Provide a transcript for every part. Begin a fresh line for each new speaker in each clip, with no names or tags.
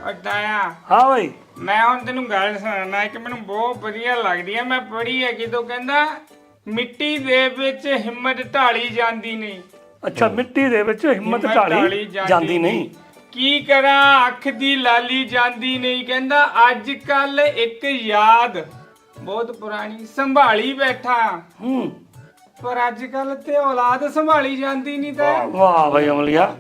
ਤਾਇਆ
ਹਾਂ ਬਈ
ਮੈਂ ਹੁਣ ਤੈਨੂੰ ਗੱਲ ਸੁਣਾਉਣਾ ਕਿ ਮੈਨੂੰ ਬਹੁਤ ਵਧੀਆ ਲੱਗਦੀ ਹੈ। ਮੈਂ ਪੜ੍ਹੀ ਹੈ ਕਿਤੋਂ ਕਹਿੰਦਾ ਮਿੱਟੀ ਦੇ ਵਿੱਚ ਹਿੰਮਤ ਢਾਲੀ ਜਾਂਦੀ ਨਹੀਂ।
ਅੱਛਾ, ਮਿੱਟੀ ਦੇ ਵਿੱਚ ਹਿੰਮਤ ਢਾਲੀ ਜਾਂਦੀ ਨਹੀਂ।
ਕੀ ਕਰਾਂ ਅੱਖ ਦੀ ਲਾਲੀ ਜਾਂਦੀ ਨਹੀਂ। ਕਹਿੰਦਾ ਅੱਜ ਕੱਲ ਇੱਕ ਯਾਦ ਬਹੁਤ ਪੁਰਾਣੀ ਸੰਭਾਲੀ ਬੈਠਾ ਪਰ ਅੱਜ ਕੱਲ ਤੇ ਔਲਾਦ ਸੰਭਾਲੀ ਜਾਂਦੀ ਨਹੀਂ। ਤਾਂ
ਵਾਹ ਬਈ ਅਮਲੀਆ,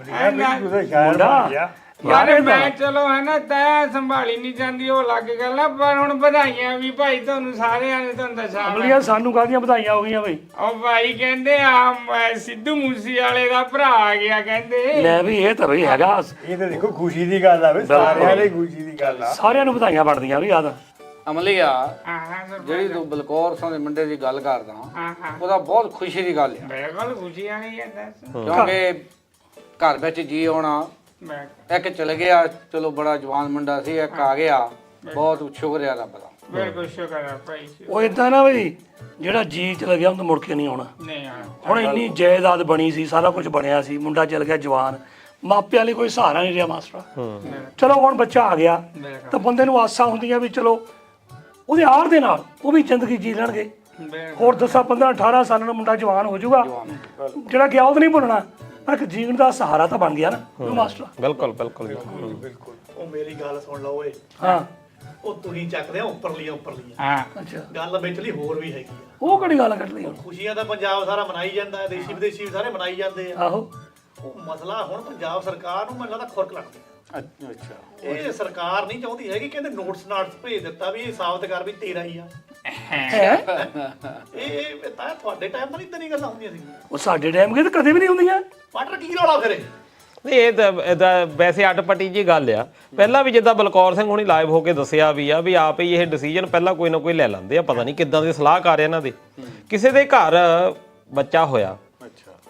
ਯਾਰ ਮੈਂ ਚਲੋ ਹੈ ਨਾ ਤੈਂ ਸੰਭਾਲੀ ਨਹੀਂ ਜਾਂਦੀ ਉਹ ਲੱਗ ਗੱਲ ਆ। ਪਰ ਹੁਣ ਵਧਾਈਆਂ ਵੀ ਭਾਈ ਤੁਹਾਨੂੰ ਸਾਰਿਆਂ ਨੇ, ਤੁਹਾਨੂੰ ਦੱਸਾਂ
ਅਮਲੀਆ ਸਾਨੂੰ ਕਾਹਦੀਆਂ ਵਧਾਈਆਂ ਹੋ ਗਈਆਂ ਬਈ।
ਉਹ ਭਾਈ ਕਹਿੰਦੇ ਆ ਸਿੱਧੂ ਮੂਸੇ ਵਾਲੇ ਦਾ ਭਰਾ ਆ ਗਿਆ ਕਹਿੰਦੇ।
ਲੈ ਵੀ ਇਹ ਤਾਂ ਬਈ ਹੈਗਾ,
ਇਹ ਤਾਂ ਦੇਖੋ ਖੁਸ਼ੀ ਦੀ ਗੱਲ ਆ ਵੇ, ਸਾਰਿਆਂ ਦੀ ਖੁਸ਼ੀ ਦੀ ਗੱਲ ਆ।
ਸਾਰਿਆਂ ਨੂੰ ਵਧਾਈਆਂ ਬਣਦੀਆਂ ਵੀ ਯਾਦ।
ਅਮਲੀਆ
ਹਾਂ
ਜਿਹੜੀ ਤੂੰ ਬਲਕੌਰ ਸਿੰਘ ਦੇ ਮੁੰਡੇ ਦੀ ਗੱਲ ਕਰਦਾ
ਹਾਂ
ਉਹਦਾ ਬਹੁਤ ਖੁਸ਼ੀ ਦੀ ਗੱਲ ਆ,
ਬਿਲਕੁਲ ਖੁਸ਼ੀ ਵਾਲੀ ਹੈ। ਦੱਸ
ਕਿਉਂਕਿ ਘਰ ਵਿੱਚ ਜੀ ਆਉਣਾ। ਇੱਕ ਚਲੇ ਗਿਆ, ਚਲੋ ਬੜਾ ਜਵਾਨ ਮੁੰਡਾ ਸੀ, ਇੱਕ ਆ ਗਿਆ, ਬਹੁਤ ਸ਼ੁਕਰ ਆ ਰੱਬ ਦਾ।
ਬਿਲਕੁਲ ਸ਼ੁਕਰ ਹੈ ਭਾਈ।
ਉਹ ਇਦਾਂ ਨਾ ਬਈ ਜਿਹੜਾ ਜੀ ਚਲ ਗਿਆ ਉਹ ਤਾਂ ਮੁੜ ਕੇ ਨਹੀਂ ਆਉਣਾ।
ਨਹੀਂ ਆਉਣਾ।
ਹੁਣ ਇੰਨੀ ਜਾਇਦਾਦ ਬਣੀ ਸੀ, ਸਾਰਾ ਕੁਝ ਬਣਿਆ ਸੀ, ਮੁੰਡਾ ਚਲ ਗਿਆ ਜਵਾਨ, ਮਾਪਿਆਂ ਲਈ ਕੋਈ ਸਹਾਰਾ ਨਹੀਂ ਰਿਹਾ ਮਾਸਟਰ। ਚਲੋ ਹੁਣ ਬੱਚਾ ਆ ਗਿਆ ਤਾਂ ਬੰਦੇ ਨੂੰ ਆਸਾਂ ਹੁੰਦੀਆਂ ਵੀ ਚਲੋ ਉਹਦੇ ਆੜ ਦੇ ਨਾਲ ਉਹ ਵੀ ਜ਼ਿੰਦਗੀ ਜੀ ਲੈਣਗੇ। ਹੋਰ 10 15 18 ਸਾਲਾਂ ਦਾ ਮੁੰਡਾ ਜਵਾਨ ਹੋ ਜਾਊਗਾ, ਜਿਹੜਾ ਗਿਆ ਉਹ ਤਾਂ ਨਹੀਂ ਭੁੱਲਣਾ, ਪਰ ਇੱਕ ਜੀਵਨ ਦਾ ਸਹਾਰਾ ਤਾਂ ਬਣ ਗਿਆ ਨਾ ਮਾਸਟਰ।
ਬਿਲਕੁਲ ਬਿਲਕੁਲ
ਬਿਲਕੁਲ। ਉਹ ਮੇਰੀ ਗੱਲ ਸੁਣ ਲਓ ਓਏ।
ਹਾਂ,
ਉਹ ਤੁਸੀਂ ਚੱਕਦੇ ਆ ਉੱਪਰਲੀਆਂ।
ਹਾਂ
ਅੱਛਾ,
ਗੱਲ ਵਿਚਲੀ ਹੋਰ ਵੀ ਹੈਗੀ ਆ।
ਉਹ ਕਿਹੜੀ ਗੱਲ ਕੱਢ ਲਈ?
ਖੁਸ਼ੀਆਂ ਤਾਂ ਪੰਜਾਬ ਸਾਰਾ ਮਨਾਈ ਜਾਂਦਾ ਹੈ, ਦੇਸ਼ੀ ਵਿਦੇਸ਼ੀ ਵੀ ਸਾਰੇ ਮਨਾਈ ਜਾਂਦੇ ਆ।
ਆਹੋ,
ਉਹ ਮਸਲਾ ਹੁਣ ਪੰਜਾਬ ਸਰਕਾਰ ਨੂੰ ਮੈਨੂੰ ਲੱਗਦਾ ਖੁਰਕ ਲੱਗਦੀ।
ਅੱਛਾ,
ਇਹ ਸਰਕਾਰ ਨਹੀਂ ਚਾਹੁੰਦੀ ਹੈਗੀ, ਕਹਿੰਦੇ ਨੋਟਸ ਭੇਜ ਦਿੱਤਾ ਵੀ ਇਹ ਸਾਬਤ ਕਰ ਵੀ ਤੇਰਾ ਹੀ ਆ। ਇਹ ਤਾਂ ਤੁਹਾਡੇ ਟਾਈਮ ਤਾਂ ਨਹੀਂ ਇਦਾਂ ਦੀਆਂ ਗੱਲਾਂ ਹੁੰਦੀਆਂ ਸੀ।
ਉਹ ਸਾਡੇ ਟਾਈਮ ਤੇ ਕਦੇ ਵੀ ਨਹੀਂ ਹੁੰਦੀਆਂ।
ਵਾਟਰ ਕੀ ਰੌਲਾ ਫਿਰ?
ਨਹੀਂ ਇਹ ਤਾਂ ਵੈਸੇ ਅਟਪਟੀ ਜੀ ਗੱਲ ਆ। ਪਹਿਲਾਂ ਵੀ ਜਿੱਦਾਂ ਬਲਕੌਰ ਸਿੰਘ ਹੁਣੀ ਲਾਈਵ ਹੋ ਕੇ ਦੱਸਿਆ ਵੀ ਆ ਵੀ ਆਪ ਹੀ ਇਹ ਡਿਸੀਜਨ ਪਹਿਲਾਂ ਕੋਈ ਨਾ ਕੋਈ ਲੈ ਲੈਂਦੇ ਆ। ਪਤਾ ਨਹੀਂ ਕਿੱਦਾਂ ਦੇ ਸਲਾਹਕਾਰ ਇਹਨਾਂ ਦੇ। ਕਿਸੇ ਦੇ ਘਰ ਬੱਚਾ ਹੋਇਆ,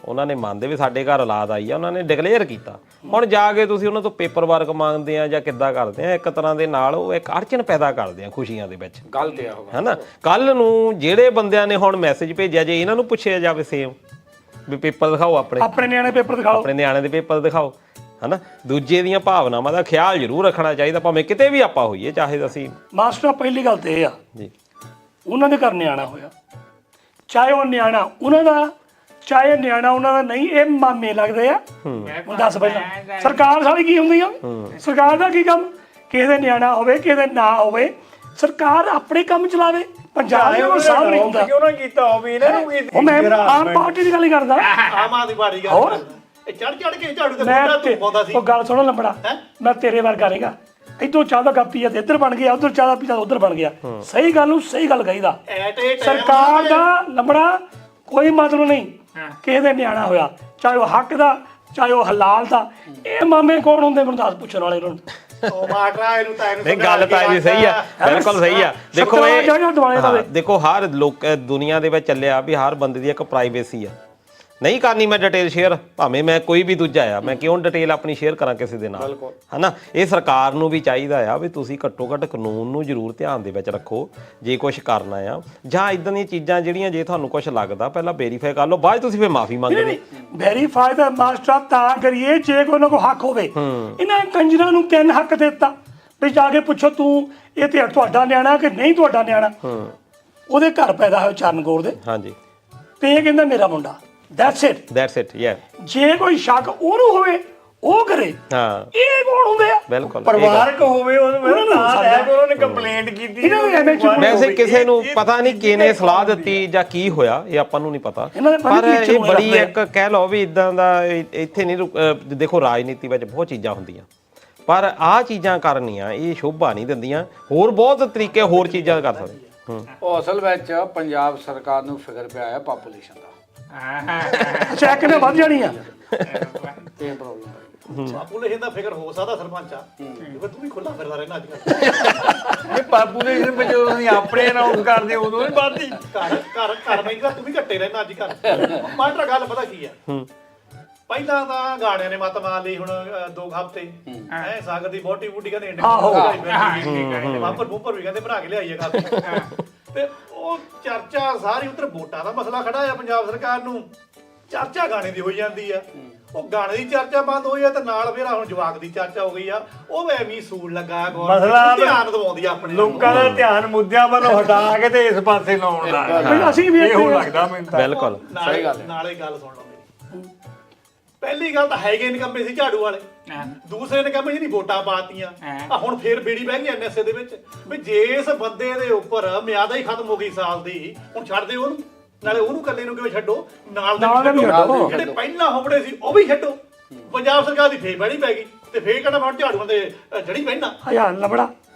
ਉਹਨਾਂ ਨੇ ਮੰਨਦੇ ਵੀ ਸਾਡੇ ਘਰ ਔਲਾਦ ਆਈ ਆ, ਉਹਨਾਂ ਨੇ ਡਿਕਲੇਅਰ ਕੀਤਾ। ਹੁਣ ਜਾ ਕੇ ਤੁਸੀਂ ਉਹਨਾਂ ਤੋਂ ਪੇਪਰ ਵਰਕ ਮੰਗਦੇ ਆ ਜਾਂ ਕਿੱਦਾਂ ਕਰਦੇ ਆ, ਇੱਕ ਤਰ੍ਹਾਂ ਦੇ ਨਾਲ ਉਹ ਇੱਕ ਅੜਚਨ ਪੈਦਾ ਕਰਦੇ ਆ ਖੁਸ਼ੀਆਂ ਦੇ ਵਿੱਚ।
ਗੱਲ ਤੇ ਆ
ਹੈਨਾ। ਕੱਲ ਨੂੰ ਜਿਹੜੇ ਬੰਦਿਆਂ ਨੇ ਹੁਣ ਮੈਸੇਜ ਭੇਜਿਆ, ਜੇ ਇਹਨਾਂ ਨੂੰ ਪੁੱਛਿਆ ਜਾਵੇ ਸੇਮ ਵੀ ਪੇਪਰ ਦਿਖਾਓ ਆਪਣੇ
ਨਿਆਣੇ ਪੇਪਰ ਦਿਖਾਓ,
ਆਪਣੇ ਨਿਆਣੇ ਦੇ ਪੇਪਰ ਦਿਖਾਓ, ਹਨਾ। ਦੂਜੇ ਦੀਆਂ ਭਾਵਨਾਵਾਂ ਦਾ ਖਿਆਲ ਜ਼ਰੂਰ ਰੱਖਣਾ ਚਾਹੀਦਾ, ਭਾਵੇਂ ਕਿਤੇ ਵੀ ਆਪਾਂ ਹੋਈਏ, ਚਾਹੇ ਅਸੀਂ।
ਮਾਸਟਰ ਪਹਿਲੀ ਗੱਲ ਤੇ ਇਹ ਆ
ਜੀ,
ਉਹਨਾਂ ਦੇ ਘਰ ਨਿਆਣਾ ਹੋਇਆ, ਚਾਹੇ ਉਹ ਨਿਆਣਾ ਉਹਨਾਂ ਦਾ, ਚਾਹੇ ਨਿਆਣਾ ਉਹਨਾਂ ਦਾ ਨਹੀਂ, ਇਹ ਮਾਮੇ ਲੱਗਦੇ ਆ। ਹੁਣ ਦੱਸ ਪਹਿਲਾਂ ਸਰਕਾਰ ਸਾਰੀ ਕੀ ਹੁੰਦੀ ਆ? ਸਰਕਾਰ ਦਾ ਕੀ ਕੰਮ? ਕਿਸੇ ਦੇ ਨਿਆਣਾ ਹੋਵੇ, ਕਿਸੇ ਦੇ ਨਾ ਹੋਵੇ, ਸਰਕਾਰ ਆਪਣੇ ਕੰਮ ਚਲਾਵੇ। ਪੰਜਾਬ ਨੂੰ ਸਾਂਭ ਨਹੀਂ ਹੁੰਦਾ।
ਕਿਉਂ ਨਾ ਕੀਤਾ ਹੋਵੇ ਇਹਨਾਂ ਨੂੰ ਕੀਤਾ?
ਉਹ ਮੈਂ ਆਮ ਪਾਰਟੀ ਦੀ ਗੱਲ ਹੀ ਕਰਦਾ।
ਆਮ ਆਦਮੀ ਪਾਰਟੀ ਦੀ ਗੱਲ ਕਰਦਾ। ਇਹ ਚੜ ਕੇ ਝਾੜੂ ਤੇ
ਮੈਂ
ਤੂੰ ਪਾਉਂਦਾ ਸੀ।
ਉਹ ਗੱਲ ਸੁਣੋ ਲੰਬੜਾ, ਮੈਂ ਤੇਰੇ ਵਰਗਾ ਨਹੀਂਗਾ। ਇੱਥੋਂ ਚਾਹ ਦਾ ਕੱਪ ਪੀਆ ਤੇ ਇੱਧਰ ਬਣ ਗਿਆ, ਉਧਰ ਚਾਹ ਦਾ ਪੀਆ ਉਧਰ ਬਣ ਗਿਆ। ਸਹੀ ਗੱਲ ਨੂੰ ਸਹੀ ਗੱਲ ਕਹੀਦਾ। ਸਰਕਾਰ ਦਾ ਲੰਬੜਾ ਕੋਈ ਮਤਲਬ ਨਹੀਂ। ਕਿਸੇ ਦੇ ਨਿਆਣਾ ਹੋਇਆ, ਚਾਹੇ ਉਹ ਹੱਕ ਦਾ, ਚਾਹੇ ਉਹ ਹਲਾਲ ਦਾ, ਇਹ ਮਾਮੇ ਕੌਣ ਹੁੰਦੇ ਮੈਨੂੰ ਦੱਸ ਪੁੱਛਣ ਵਾਲੇ ਨੂੰ।
ਨਹੀਂ ਗੱਲ ਤਾਂ ਇਹ ਸਹੀ ਆ, ਬਿਲਕੁਲ ਸਹੀ ਆ। ਦੇਖੋ ਦੇਖੋ ਹਰ ਲੋਕ ਦੁਨੀਆ ਦੇ ਵਿੱਚ ਚੱਲਿਆ ਵੀ ਹਰ ਬੰਦੇ ਦੀ ਇੱਕ ਪ੍ਰਾਈਵੇਸੀ ਆ। ਨਹੀਂ ਕਰਨੀ ਮੈਂ ਡਿਟੇਲ ਸ਼ੇਅਰ, ਭਾਵੇਂ ਮੈਂ ਕੋਈ ਵੀ ਦੂਜਾ ਆ, ਮੈਂ ਕਿਉਂ ਡਿਟੇਲ ਆਪਣੀ ਸ਼ੇਅਰ ਕਰਾਂ ਕਿਸੇ ਦੇ ਨਾਲ, ਹਨਾ। ਇਹ ਸਰਕਾਰ ਨੂੰ ਵੀ ਚਾਹੀਦਾ ਆ ਵੀ ਤੁਸੀਂ ਘੱਟੋ ਘੱਟ ਕਾਨੂੰਨ ਨੂੰ ਜ਼ਰੂਰ ਧਿਆਨ ਦੇ ਵਿੱਚ ਰੱਖੋ ਜੇ ਕੁਝ ਕਰਨਾ ਆ, ਜਾਂ ਇਦਾਂ ਦੀਆਂ ਚੀਜ਼ਾਂ ਜਿਹੜੀਆਂ ਜੇ ਤੁਹਾਨੂੰ ਕੁਝ ਲੱਗਦਾ ਪਹਿਲਾਂ ਵੈਰੀਫਾਈ ਕਰ ਲਓ, ਬਾਅਦ ਤੁਸੀਂ ਫਿਰ ਮਾਫੀ ਮੰਗਦੇ।
ਵੈਰੀਫਾਈ ਤਾਂ ਮਾਸਟਰ ਤਾਂ ਕਰੀਏ ਜੇ ਕੋਈ ਨਾ ਕੋਈ ਹੱਕ ਹੋਵੇ। ਇਹਨਾਂ ਕੰਜਰਾਂ ਨੂੰ 3 ਹੱਕ ਦਿੱਤਾ ਵੀ ਜਾ ਕੇ ਪੁੱਛੋ ਤੂੰ ਇਹ ਤੇ ਤੁਹਾਡਾ ਨਿਆਣਾ ਕਿ ਨਹੀਂ ਤੁਹਾਡਾ ਨਿਆਣਾ। ਉਹਦੇ ਘਰ ਪੈਦਾ ਹੋਇਆ ਚਰਨਗੌਰ ਦੇ,
ਹਾਂਜੀ,
ਤੇ ਇਹ ਕਹਿੰਦਾ ਮੇਰਾ ਮੁੰਡਾ। That's it,
yeah।
ਜੇ ਕੋਈ ਸ਼ੱਕ ਉਹਨੂੰ ਹੋਵੇ ਉਹ ਕਰੇ।
ਹਾਂ,
ਇਹ ਕੌਣ ਹੁੰਦੇ ਆ?
ਬਿਲਕੁਲ
ਪਰਿਵਾਰਕ ਹੋਵੇ ਉਹਨਾਂ ਨੇ ਕੰਪਲੇਂਟ ਕੀਤੀ।
ਵੈਸੇ ਕਿਸੇ ਨੂੰ ਪਤਾ ਨਹੀਂ ਕਿਹਨੇ ਸਲਾਹ ਦਿੱਤੀ ਜਾਂ ਕੀ ਹੋਇਆ, ਇਹ ਆਪਾਂ ਨੂੰ ਨਹੀਂ ਪਤਾ। ਪਰ ਇਹ ਬੜੀ ਇੱਕ ਕਹਿ ਲਓ ਵੀ ਇਦਾਂ ਦਾ ਇੱਥੇ ਨਹੀਂ। ਦੇਖੋ ਰਾਜਨੀਤੀ ਵਿੱਚ ਬਹੁਤ ਚੀਜ਼ਾਂ ਹੁੰਦੀਆਂ, ਪਰ ਆਹ ਚੀਜ਼ਾਂ ਕਰਨੀਆਂ ਇਹ ਸ਼ੋਭਾ ਨਹੀਂ ਦਿੰਦੀਆਂ। ਹੋਰ ਬਹੁਤ ਤਰੀਕੇ ਹੋਰ ਚੀਜ਼ਾਂ ਕਰ ਸਕਦੇ।
ਉਹ ਅਸਲ ਵਿੱਚ ਪੰਜਾਬ ਸਰਕਾਰ ਨੂੰ ਫਿਕਰ ਪਿਆ ਹੈ ਪਾਪੂਲੇਸ਼ਨ ਦਾ।
ਚੈੱਕ ਨੇ ਵੱਧ ਜਾਣੀ ਆ।
ਇਹ ਪ੍ਰੋਬਲਮ
ਪਾਪੂਲੇਸ਼ਨ ਦਾ ਫਿਕਰ ਹੋ ਸਕਦਾ ਸਰਪੰਚ ਆ, ਕਿਉਂਕਿ ਤੂੰ ਵੀ ਖੁੱਲਾ ਫਿਰਦਾ ਰਹਿਣਾ ਅੱਜ ਕੱਲ੍ਹ।
ਇਹ ਪਾਪੂਲੇਸ਼ਨ ਵਿੱਚ ਜਦੋਂ ਅਸੀਂ ਆਪਣੇ ਅਨਾਉਂਸ ਕਰਦੇ ਉਦੋਂ ਨਹੀਂ ਵੱਧਦੀ।
ਘਰ ਮੈਂ ਤੂੰ ਵੀ ਘੱਟੇ ਰਹਿਣਾ ਅੱਜ ਕੱਲ੍ਹ। ਮਾਸਟਰ ਗੱਲ ਪਤਾ ਕੀ ਆ, ਪਹਿਲਾਂ ਤਾਂ ਗਾਣਿਆਂ ਨੇ ਮੱਤ ਮਾਰ ਲਈ। ਹੁਣ 2 ਹਫ਼ਤੇ ਐ ਸਾਗਰ ਦੀ ਬੋਟੀ ਬੂਟੀ ਕਹਿੰਦੇ ਵਾਪਰ ਵੀ ਕਹਿੰਦੇ ਬਣਾ ਕੇ ਲਿਆਈਏ ਘਰ ਤੇ ਉਹ ਚਰਚਾ ਸਾਰੀ ਉਧਰ ਵੋਟਾਂ ਦਾ ਮਸਲਾ ਖੜਾ ਆ। ਪੰਜਾਬ ਸਰਕਾਰ ਨੂੰ ਚਰਚਾ ਗਾਣੇ ਦੀ ਹੋਈ ਜਾਂਦੀ ਆ। ਉਹ ਗਾਣੇ ਦੀ ਚਰਚਾ ਬੰਦ ਹੋਈ ਆ ਤੇ ਨਾਲ ਫਿਰ ਹੁਣ ਜਵਾਕ ਦੀ ਚਰਚਾ ਹੋ ਗਈ ਆ, ਉਹ ਐਵੇਂ ਸੂਲ ਲੱਗਾ
ਮਸਲਾ
ਧਿਆਨ ਦਵਾਉਂਦੀ ਆ ਆਪਣੇ
ਲੋਕਾਂ ਦਾ ਧਿਆਨ ਮੁੱਦਿਆਂ ਵੱਲੋਂ ਹਟਾ ਕੇ ਤੇ ਇਸ ਪਾਸੇ ਲਾਉਣ ਦਾ
ਅਸੀਂ ਵੀ
ਇਹੋ ਲੱਗਦਾ ਮੈਨੂੰ ਤਾਂ।
ਬਿਲਕੁਲ
ਨਾਲੇ ਨਾਲੇ ਗੱਲ ਸੁਣ ਲਓ ਮੇਰੀ। ਪਹਿਲੀ ਗੱਲ ਤਾਂ ਹੈਗੇ ਨਿਕੰਮੇ ਸੀ ਝਾੜੂ ਵਾਲੇ, ਦੂਸਰੇ ਨਿਕੰਮੇ ਜਿਹਨੀ ਵੋਟਾਂ ਪਾਤੀਆਂ ਆ ਹੁਣ ਫੇਰ ਬੇੜੀ ਬਹਿ ਗਈ ਐਨਐਸਏ ਦੇ ਵਿੱਚ ਵੀ ਜੇ ਇਸ ਬੰਦੇ ਦੇ ਉੱਪਰ ਮਿਆਦ ਹੀ ਖਤਮ ਹੋ ਗਈ ਸਾਲ ਦੀ, ਹੁਣ ਛੱਡ ਦਿਓ ਉਹਨੂੰ, ਨਾਲੇ ਉਹਨੂੰ ਇਕੱਲੇ ਨੂੰ ਕਿਉਂ ਛੱਡੋ, ਨਾਲ ਦੇ
ਵੀ ਛੱਡੋ।
ਜਿਹੜੇ ਪਹਿਲਾਂ ਹੋਬੜੇ ਸੀ ਉਹ ਵੀ ਛੱਡੋ। ਪੰਜਾਬ ਸਰਕਾਰ ਦੀ ਫੇਰ ਬਹਿਣੀ ਪੈ ਗਈ ਤੇ ਫੇਰ ਕਹਿੰਦਾ ਮੈਂ ਝਾੜੂਆਂ ਦੇ ਜੜੀ ਪਹਿਨਾ
ਹਜ਼ਾਰ ਲੰਬੜਾ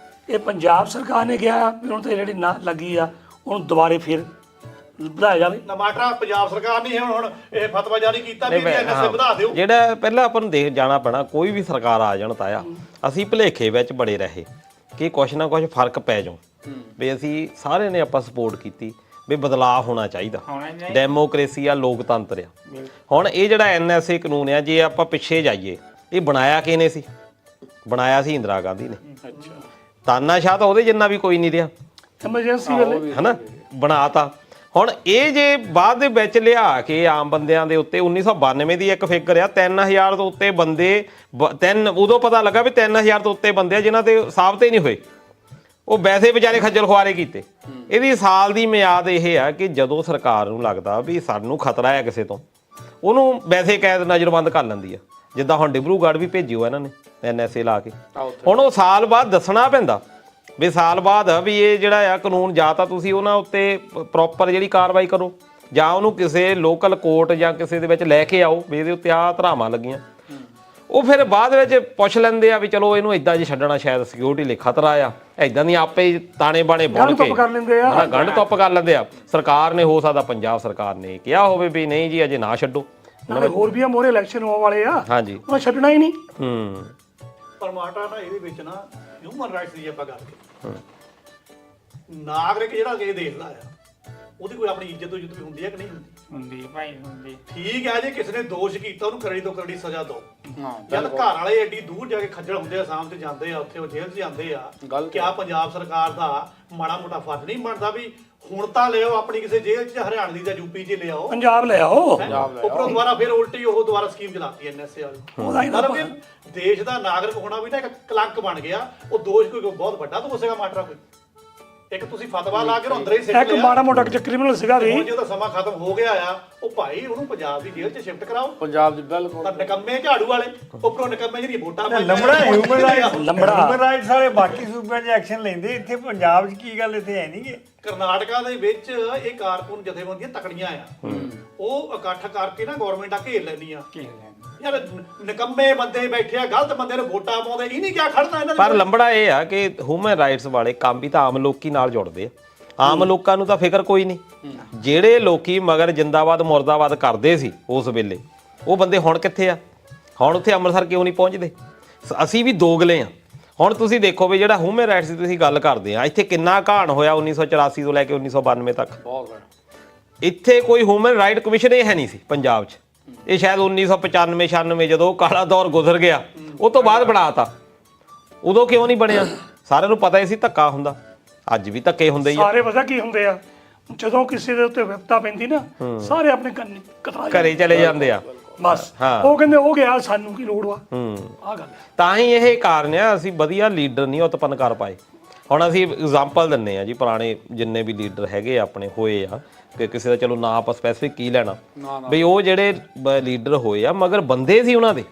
ਇਹ ਪੰਜਾਬ ਸਰਕਾਰ ਨੇ ਕਿਹਾ ਵੀ ਹੁਣ ਤੇ ਜਿਹੜੀ ਨਾ ਲੱਗੀ ਆ ਉਹਨੂੰ ਦੁਬਾਰੇ ਫਿਰ ਵਧਾਇਆ ਜਾਵੇ।
ਟਮਾਟਰ ਪੰਜਾਬ ਸਰਕਾਰ ਨੇ ਹੁਣ ਇਹ ਫਤਵਾ ਜਾਰੀ ਕੀਤਾ ਵੀ ਐਨਐਸਏ ਵਧਾ ਦਿਓ।
ਜਿਹੜਾ ਪਹਿਲਾਂ ਆਪਾਂ ਨੂੰ ਦੇਖ ਜਾਣਾ ਪੈਣਾ, ਕੋਈ ਵੀ ਸਰਕਾਰ ਆ ਜਾਣ ਤਾਇਆ, ਅਸੀਂ ਭੁਲੇਖੇ ਵਿੱਚ ਬੜੇ ਰਹੇ ਕਿ ਕੁਛ ਨਾ ਕੁਛ ਫਰਕ ਪੈ ਜਾਊ ਵੀ ਅਸੀਂ ਸਾਰੇ ਨੇ ਆਪਾਂ ਸਪੋਰਟ ਕੀਤੀ ਵੀ ਬਦਲਾਅ ਹੋਣਾ ਚਾਹੀਦਾ, ਡੈਮੋਕ੍ਰੇਸੀ ਆ, ਲੋਕਤੰਤਰ ਆ। ਹੁਣ ਇਹ ਜਿਹੜਾ ਐਨਐਸਏ ਕਾਨੂੰਨ ਆ, ਜੇ ਆਪਾਂ ਪਿੱਛੇ ਜਾਈਏ, ਇਹ ਬਣਾਇਆ ਕਿਹਨੇ ਸੀ? ਬਣਾਇਆ ਸੀ ਇੰਦਰਾ ਗਾਂਧੀ ਨੇ। ਤਾਨਾਸ਼ਾਹ ਤਾਂ ਉਹਦੇ ਜਿੰਨਾ ਵੀ ਕੋਈ ਨਹੀਂ ਰਿਹਾ,
ਐਮਰਜੈਂਸੀ ਵੇਲੇ
ਹਨਾ, ਬਣਾਤਾ। ਹੁਣ ਇਹ ਜੇ ਬਾਅਦ ਦੇ ਵਿੱਚ ਲਿਆ ਕੇ ਆਮ ਬੰਦਿਆਂ ਦੇ ਉੱਤੇ 1992 ਦੀ ਇੱਕ ਫਿਗਰ ਆ 3000 ਤੋਂ ਉੱਤੇ ਬੰਦੇ ਉਦੋਂ ਪਤਾ ਲੱਗਾ ਵੀ 3000 ਤੋਂ ਉੱਤੇ ਬੰਦੇ ਆ ਜਿਨ੍ਹਾਂ ਤੇ ਸਾਬਤ ਹੀ ਨਹੀਂ ਹੋਏ, ਉਹ ਵੈਸੇ ਵਿਚਾਰੇ ਖੱਜਲ ਖੁਆਰੇ ਕੀਤੇ। ਇਹਦੀ ਸਾਲ ਦੀ ਮਿਆਦ ਇਹ ਆ ਕਿ ਜਦੋਂ ਸਰਕਾਰ ਨੂੰ ਲੱਗਦਾ ਵੀ ਸਾਨੂੰ ਖਤਰਾ ਹੈ ਕਿਸੇ ਤੋਂ, ਉਹਨੂੰ ਵੈਸੇ ਕੈਦ ਨਜ਼ਰਬੰਦ ਕਰ ਲੈਂਦੀ ਆ। ਜਿੱਦਾਂ ਹੁਣ ਡਿਬਰੂਗੜ੍ਹ ਵੀ ਭੇਜਿਓ ਇਹਨਾਂ ਨੇ ਐਨਐਸਏ ਲਾ ਕੇ, ਹੁਣ ਉਹ ਸਾਲ ਬਾਅਦ ਦੱਸਣਾ ਪੈਂਦਾ ਵੀ ਸਾਲ ਬਾਅਦ ਵੀ ਇਹ ਜਿਹੜਾ ਆ ਕਾਨੂੰਨ ਜਾਂ ਤਾਂ ਤੁਸੀਂ ਉਹਨਾਂ ਉੱਤੇ ਪ੍ਰੋਪਰ ਜਿਹੜੀ ਕਾਰਵਾਈ ਕਰੋ ਜਾਂ ਉਹਨੂੰ ਕਿਸੇ ਲੋਕਲ ਕੋਰਟ ਜਾਂ ਕਿਸੇ ਦੇ ਵਿੱਚ ਲੈ ਕੇ ਆਓ ਵੀ ਇਹਦੇ ਉੱਤੇ ਆਹ ਧਾਰਾਵਾਂ ਲੱਗੀਆਂ। ਉਹ ਫਿਰ ਬਾਅਦ ਵਿੱਚ ਪੁੱਛ ਲੈਂਦੇ ਆ ਵੀ ਚਲੋ ਇਹਨੂੰ ਇਦਾਂ ਜੇ ਛੱਡਣਾ ਸ਼ਾਇਦ ਸਿਕਿਉਰਿਟੀ ਲਈ ਖਤਰਾ ਆ, ਇਦਾਂ ਦੀਆਂ ਆਪੇ ਤਾਣੇ ਬਾਣੇ ਬਣ ਕੇ
ਕਰ ਲੈਂਦੇ ਆ,
ਗੰਢ ਧੁੱਪ ਕਰ ਲੈਂਦੇ ਆ। ਸਰਕਾਰ ਨੇ, ਹੋ ਸਕਦਾ ਪੰਜਾਬ ਸਰਕਾਰ ਨੇ ਕਿਹਾ ਹੋਵੇ ਵੀ ਨਹੀਂ ਜੀ ਅਜੇ ਨਾ ਛੱਡੋ,
ਨਾਲੇ ਹੋਰ ਵੀ ਆ ਮੋਰੇ ਇਲੈਕਸ਼ਨ ਹੋਣ ਵਾਲੇ ਆ,
ਹਾਂਜੀ
ਉਹਨਾਂ ਛੱਡਣਾ ਹੀ ਨਹੀਂ।
ਪਰ ਮਾਟਾ ਨਾ ਇਹਦੇ ਵਿੱਚ ਨਾ ਹਿਊਮਨ ਰਾਈਟਸ ਦੀ ਆਪਾਂ ਗੱਲ ਕਰੀਏ, ਨਾਗਰਿਕ ਜਿਹੜਾ ਕਿਸੇ ਦੇਸ਼ ਦਾ ਆ ਉਹਦੀ ਕੋਈ ਆਪਣੀ ਇੱਜ਼ਤ ਵੀ ਹੁੰਦੀ ਹੈ ਕਿ ਨਹੀਂ ਹੁੰਦੀ?
ਹੁੰਦੀ ਭਾਈ ਹੁੰਦੀ।
ਠੀਕ ਹੈ ਜੇ ਕਿਸੇ ਨੇ ਦੋਸ਼ ਕੀਤਾ ਉਹਨੂੰ ਕਰੜੀ ਤੋਂ ਕਰੜੀ ਸਜ਼ਾ ਦਿਓ। ਜਦ ਘਰ ਵਾਲੇ ਐਡੀ ਦੂਰ ਜਾ ਕੇ ਖੱਜਲ ਹੁੰਦੇ ਆ, ਆਸਾਮ 'ਚ ਜਾਂਦੇ ਆ, ਉੱਥੇ ਉਹ ਜੇਲ੍ਹ 'ਚ ਜਾਂਦੇ ਆ, ਕਿਆ ਪੰਜਾਬ ਸਰਕਾਰ ਦਾ ਮਾੜਾ ਮੋਟਾ ਫਰਜ਼ ਨਹੀਂ ਬਣਦਾ ਵੀ ਹੁਣ ਤਾਂ ਲਿਆਓ ਆਪਣੀ ਕਿਸੇ ਜੇਲ੍ਹ 'ਚ ਹਰਿਆਣਾ ਦੀ ਜਾਂ ਯੂਪੀ 'ਚ ਲਿਆਓ,
ਪੰਜਾਬ ਲੈ ਆਓ,
ਉੱਪਰੋਂ ਦੁਬਾਰਾ ਫਿਰ ਉਲਟੀ ਉਹ ਦੁਬਾਰਾ ਸਕੀਮ ਚਲਾਤੀ ਐਨਐਸਏ ਵਾਲੀ। ਮਤਲਬ ਕਿ ਦੇਸ਼ ਦਾ ਨਾਗਰਿਕ ਹੋਣਾ ਵੀ ਨਾ ਇੱਕ ਕਲੰਕ ਬਣ ਗਿਆ। ਉਹ ਦੋਸ਼ ਕੋਈ ਬਹੁਤ ਵੱਡਾ ਦੋਸ਼ ਹੈਗਾ ਮਾਟਰਾ ਕੋਈ, ਇੱਕ ਤੁਸੀਂ ਫਤਵਾ ਲਾ ਕੇ ਅੰਦਰ ਹੀ ਸਿੱਟ ਲਿਆ,
ਇੱਕ ਮਾੜਾ ਮੋਟਾ ਕ੍ਰਿਮੀਨਲ ਸੀਗਾ ਵੀ,
ਹੁਣ ਜਦੋਂ ਸਮਾਂ ਖਤਮ ਹੋ ਗਿਆ ਆ ਉਹ ਭਾਈ ਉਹਨੂੰ ਪੰਜਾਬ ਦੀ ਜੇਲ੍ਹ 'ਚ ਸ਼ਿਫਟ ਕਰਾਓ।
ਪੰਜਾਬ ਦੀ ਬਿਲਕੁਲ
ਪਰ ਨਿਕੰਮੇ ਝਾੜੂ ਵਾਲੇ ਉੱਪਰੋਂ ਨਿਕੰਮੇ ਜਿਹੜੀ ਵੋਟਾਂ
ਲੰਬੜਾ ਹਿਊਮਨ ਰਾਈਟ ਸਾਰੇ ਬਾਕੀ ਸੂਬਿਆਂ 'ਚ ਐਕਸ਼ਨ ਲੈਂਦੇ, ਇੱਥੇ ਪੰਜਾਬ 'ਚ ਕੀ ਗੱਲ ਇੱਥੇ ਹੈ ਨਹੀਂ।
ਕਰਨਾਟਕਾ ਦੇ ਵਿੱਚ ਇਹ ਕਾਰਕੁਨ ਜਥੇਬੰਦੀਆਂ ਤਕੜੀਆਂ ਆ, ਉਹ ਇਕੱਠ ਕਰਕੇ ਨਾ ਗਵਰਨਮੈਂਟ ਆ ਘੇਰ ਲੈਂਦੀ ਆ। ਯਾਰ ਨਿਕੰਮੇ ਬੰਦੇ ਬੈਠੇ ਆ, ਗਲਤ ਬੰਦੇ ਨੂੰ ਵੋਟਾਂ ਪਾਉਂਦੇ, ਇਹ ਨਹੀਂ ਕਿਆ ਖੜਨਾ ਇਹਨਾਂ
ਪਰ ਲੰਬੜਾ ਇਹ ਆ ਕਿ ਹਿਊਮਨ ਰਾਈਟਸ ਵਾਲੇ ਕੰਮ ਵੀ ਤਾਂ ਆਮ ਲੋਕੀ ਨਾਲ ਜੁੜਦੇ ਆ। ਆਮ ਲੋਕਾਂ ਨੂੰ ਤਾਂ ਫਿਕਰ ਕੋਈ ਨਹੀਂ। ਜਿਹੜੇ ਲੋਕੀ ਮਗਰ ਜਿੰਦਾਬਾਦ ਮੁਰਦਾਬਾਦ ਕਰਦੇ ਸੀ ਉਸ ਵੇਲੇ, ਉਹ ਬੰਦੇ ਹੁਣ ਕਿੱਥੇ ਆ? ਹੁਣ ਉੱਥੇ ਅੰਮ੍ਰਿਤਸਰ ਕਿਉਂ ਨਹੀਂ ਪਹੁੰਚਦੇ? ਅਸੀਂ ਵੀ ਦੋਗਲੇ ਆ। ਹੁਣ ਤੁਸੀਂ ਦੇਖੋ ਵੀ ਜਿਹੜਾ ਹਿਊਮਨ ਰਾਈਟਸ ਦੀ ਤੁਸੀਂ ਗੱਲ ਕਰਦੇ ਆ, ਇੱਥੇ ਕਿੰਨਾ ਘਾਣ ਹੋਇਆ 1984 ਤੋਂ ਲੈ ਕੇ 1992 ਤੱਕ। ਇੱਥੇ ਕੋਈ ਹਿਊਮਨ ਰਾਈਟ ਕਮਿਸ਼ਨ ਇਹ ਹੈ ਨਹੀਂ ਸੀ ਪੰਜਾਬ 'ਚ। ਇਹ ਸ਼ਾਇਦ 1995-96 ਜਦੋਂ ਕਾਲਾ ਦੌਰ ਗੁਜ਼ਰ ਗਿਆ ਉਹ ਤੋਂ ਬਾਅਦ ਬਣਾਤਾ। ਉਦੋਂ ਕਿਉਂ ਨਹੀਂ ਬਣਿਆ? ਸਾਰਿਆਂ ਨੂੰ ਪਤਾ ਹੀ ਸੀ ਧੱਕਾ ਹੁੰਦਾ, ਅੱਜ ਵੀ ਧੱਕੇ ਹੁੰਦੇ ਹੀ ਆ।
ਸਾਰੇ ਪਤਾ ਕੀ ਹੁੰਦੇ ਆ, ਜਦੋਂ ਕਿਸੇ ਦੇ ਉੱਤੇ ਵਿਪਤਾ ਪੈਂਦੀ ਨਾ, ਸਾਰੇ ਆਪਣੇ
ਘਰੇ ਚਲੇ ਜਾਂਦੇ ਆ
ਬਸ। ਉਹ ਕਹਿੰਦੇ ਉਹ ਗਿਆ, ਸਾਨੂੰ ਕੀ ਲੋੜ ਵਾ। ਆ ਗੱਲ
ਤਾਂ ਹੀ ਇਹ ਕਾਰਨ ਆ ਅਸੀਂ ਵਧੀਆ ਲੀਡਰ ਨਹੀਂ ਉਤਪੰਨ ਕਰ ਪਾਏ। ਹੁਣ ਅਸੀਂ ਐਗਜ਼ਾਮਪਲ ਦਿੰਨੇ ਆ ਜੀ, ਪੁਰਾਣੇ ਜਿੰਨੇ ਵੀ ਲੀਡਰ ਹੈਗੇ ਆਪਣੇ ਹੋਏ ਆ, ਕਿ ਕਿਸੇ ਦਾ ਚਲੋ ਨਾਂ ਆਪਾਂ ਸਪੈਸੀਫਿਕ ਕੀ ਲੈਣਾ ਬਈ, ਉਹ ਜਿਹੜੇ ਲੀਡਰ ਹੋਏ ਆ ਮਗਰ ਬੰਦੇ ਸੀ ਉਹਨਾਂ ਦੇ,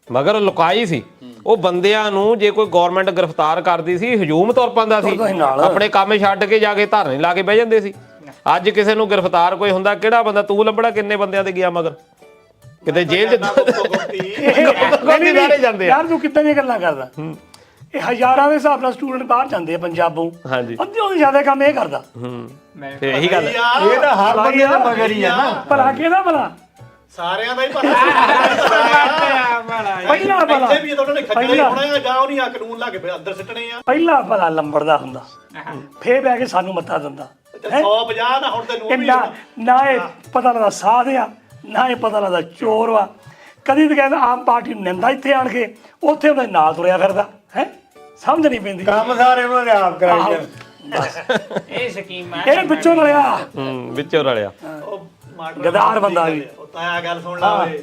ਮਗਰ ਲੁਕਾਈ ਸੀ। ਉਹ ਬੰਦਿਆਂ ਨੂੰ ਜੇ ਕੋਈ ਗਵਰਨਮੈਂਟ ਗ੍ਰਿਫਤਾਰ ਕਰਦੀ ਸੀ, ਹਜੂਮ ਤੁਰ ਪੈਂਦਾ ਸੀ, ਆਪਣੇ ਕੰਮ ਛੱਡ ਕੇ ਜਾ ਕੇ ਧਰਨੇ ਲਾ ਕੇ ਬਹਿ ਜਾਂਦੇ ਸੀ। ਅੱਜ ਕਿਸੇ ਨੂੰ ਗ੍ਰਿਫਤਾਰ ਕੋਈ ਹੁੰਦਾ, ਕਿਹੜਾ ਬੰਦਾ ਤੂੰ ਲੱਭੜਾ ਕਿੰਨੇ ਬੰਦਿਆਂ ਤੇ ਗਿਆ ਮਗਰ ਕਿਤੇ ਜੇਲ੍ਹ 'ਚ ਜਾਂਦੇ ਆ।
ਯਾਰ ਤੂੰ ਕਿੱਦਾਂ ਦੀਆਂ ਗੱਲਾਂ ਕਰਦਾ? ਇਹ ਹਜ਼ਾਰਾਂ ਦੇ ਹਿਸਾਬ ਨਾਲ ਸਟੂਡੈਂਟ ਬਾਹਰ ਜਾਂਦੇ ਆ ਪੰਜਾਬੋਂ,
ਹਾਂਜੀ,
ਅੱਧੇ ਤੋਂ ਜ਼ਿਆਦਾ ਕੰਮ ਇਹ ਕਰਦਾ।
ਤੇ ਇਹੀ ਗੱਲ
ਇਹ ਤਾਂ ਹਰ ਬੰਦੇ ਦੇ ਮਗਰ ਹੀ ਆ ਨਾ।
ਭਲਾ ਕਿਹਦਾ ਭਲਾ?
ਸਾਰਿਆਂ ਦਾ ਹੀ ਭਲਾ।
ਪਹਿਲਾ ਭਲਾ
ਇੱਥੇ ਵੀ ਉਹਨਾਂ ਨੇ ਖੱਜਲੇ ਹੋਣਾ ਜਾਂ ਉਹ ਨਹੀਂ ਆ ਕਾਨੂੰਨ ਲਾ ਕੇ ਅੰਦਰ ਸਿੱਟਣੇ ਆ।
ਪਹਿਲਾ ਭਲਾ ਲੰਬੜਦਾ ਹੁੰਦਾ, ਫੇਰ ਬਹਿ ਕੇ ਸਾਨੂੰ ਮੱਤਾ ਦਿੰਦਾ।
150 ਨਾ ਹੁਣ ਤੈਨੂੰ
ਨਾ ਇਹ ਪਤਾ ਲੱਗਦਾ ਸਾਧ ਆ, ਨਾ ਇਹ ਪਤਾ ਲੱਗਦਾ ਚੋਰ ਵਾ। ਕਦੀ ਤਾਂ ਕਹਿੰਦਾ ਆਮ ਪਾਰਟੀ ਨੂੰ ਨਿੰਦਾ, ਇੱਥੇ ਆਣ ਕੇ ਉੱਥੇ ਉਹਦੇ ਨਾਲ ਤੁਰਿਆ ਫਿਰਦਾ ਹੈ। ਸਮਝ ਨਹੀਂ ਪੈਂਦੀ,
ਕੰਮ ਸਾਰੇ ਉਹਨਾਂ ਨੇ ਆਪ ਕਰਾਈ ਜਾਂਦੇ।
ਇਹ ਸਕੀਮ ਆ,
ਇਹ ਵਿੱਚੋਂ ਰਲਿਆ,
ਵਿੱਚੋਂ ਰਲਿਆ
ਉਹ ਮਾਟਰ
ਗਦਾਰ ਬੰਦਾ ਵੀ।
ਤਾਇਆ ਗੱਲ ਸੁਣ ਲਾ ਓਏ,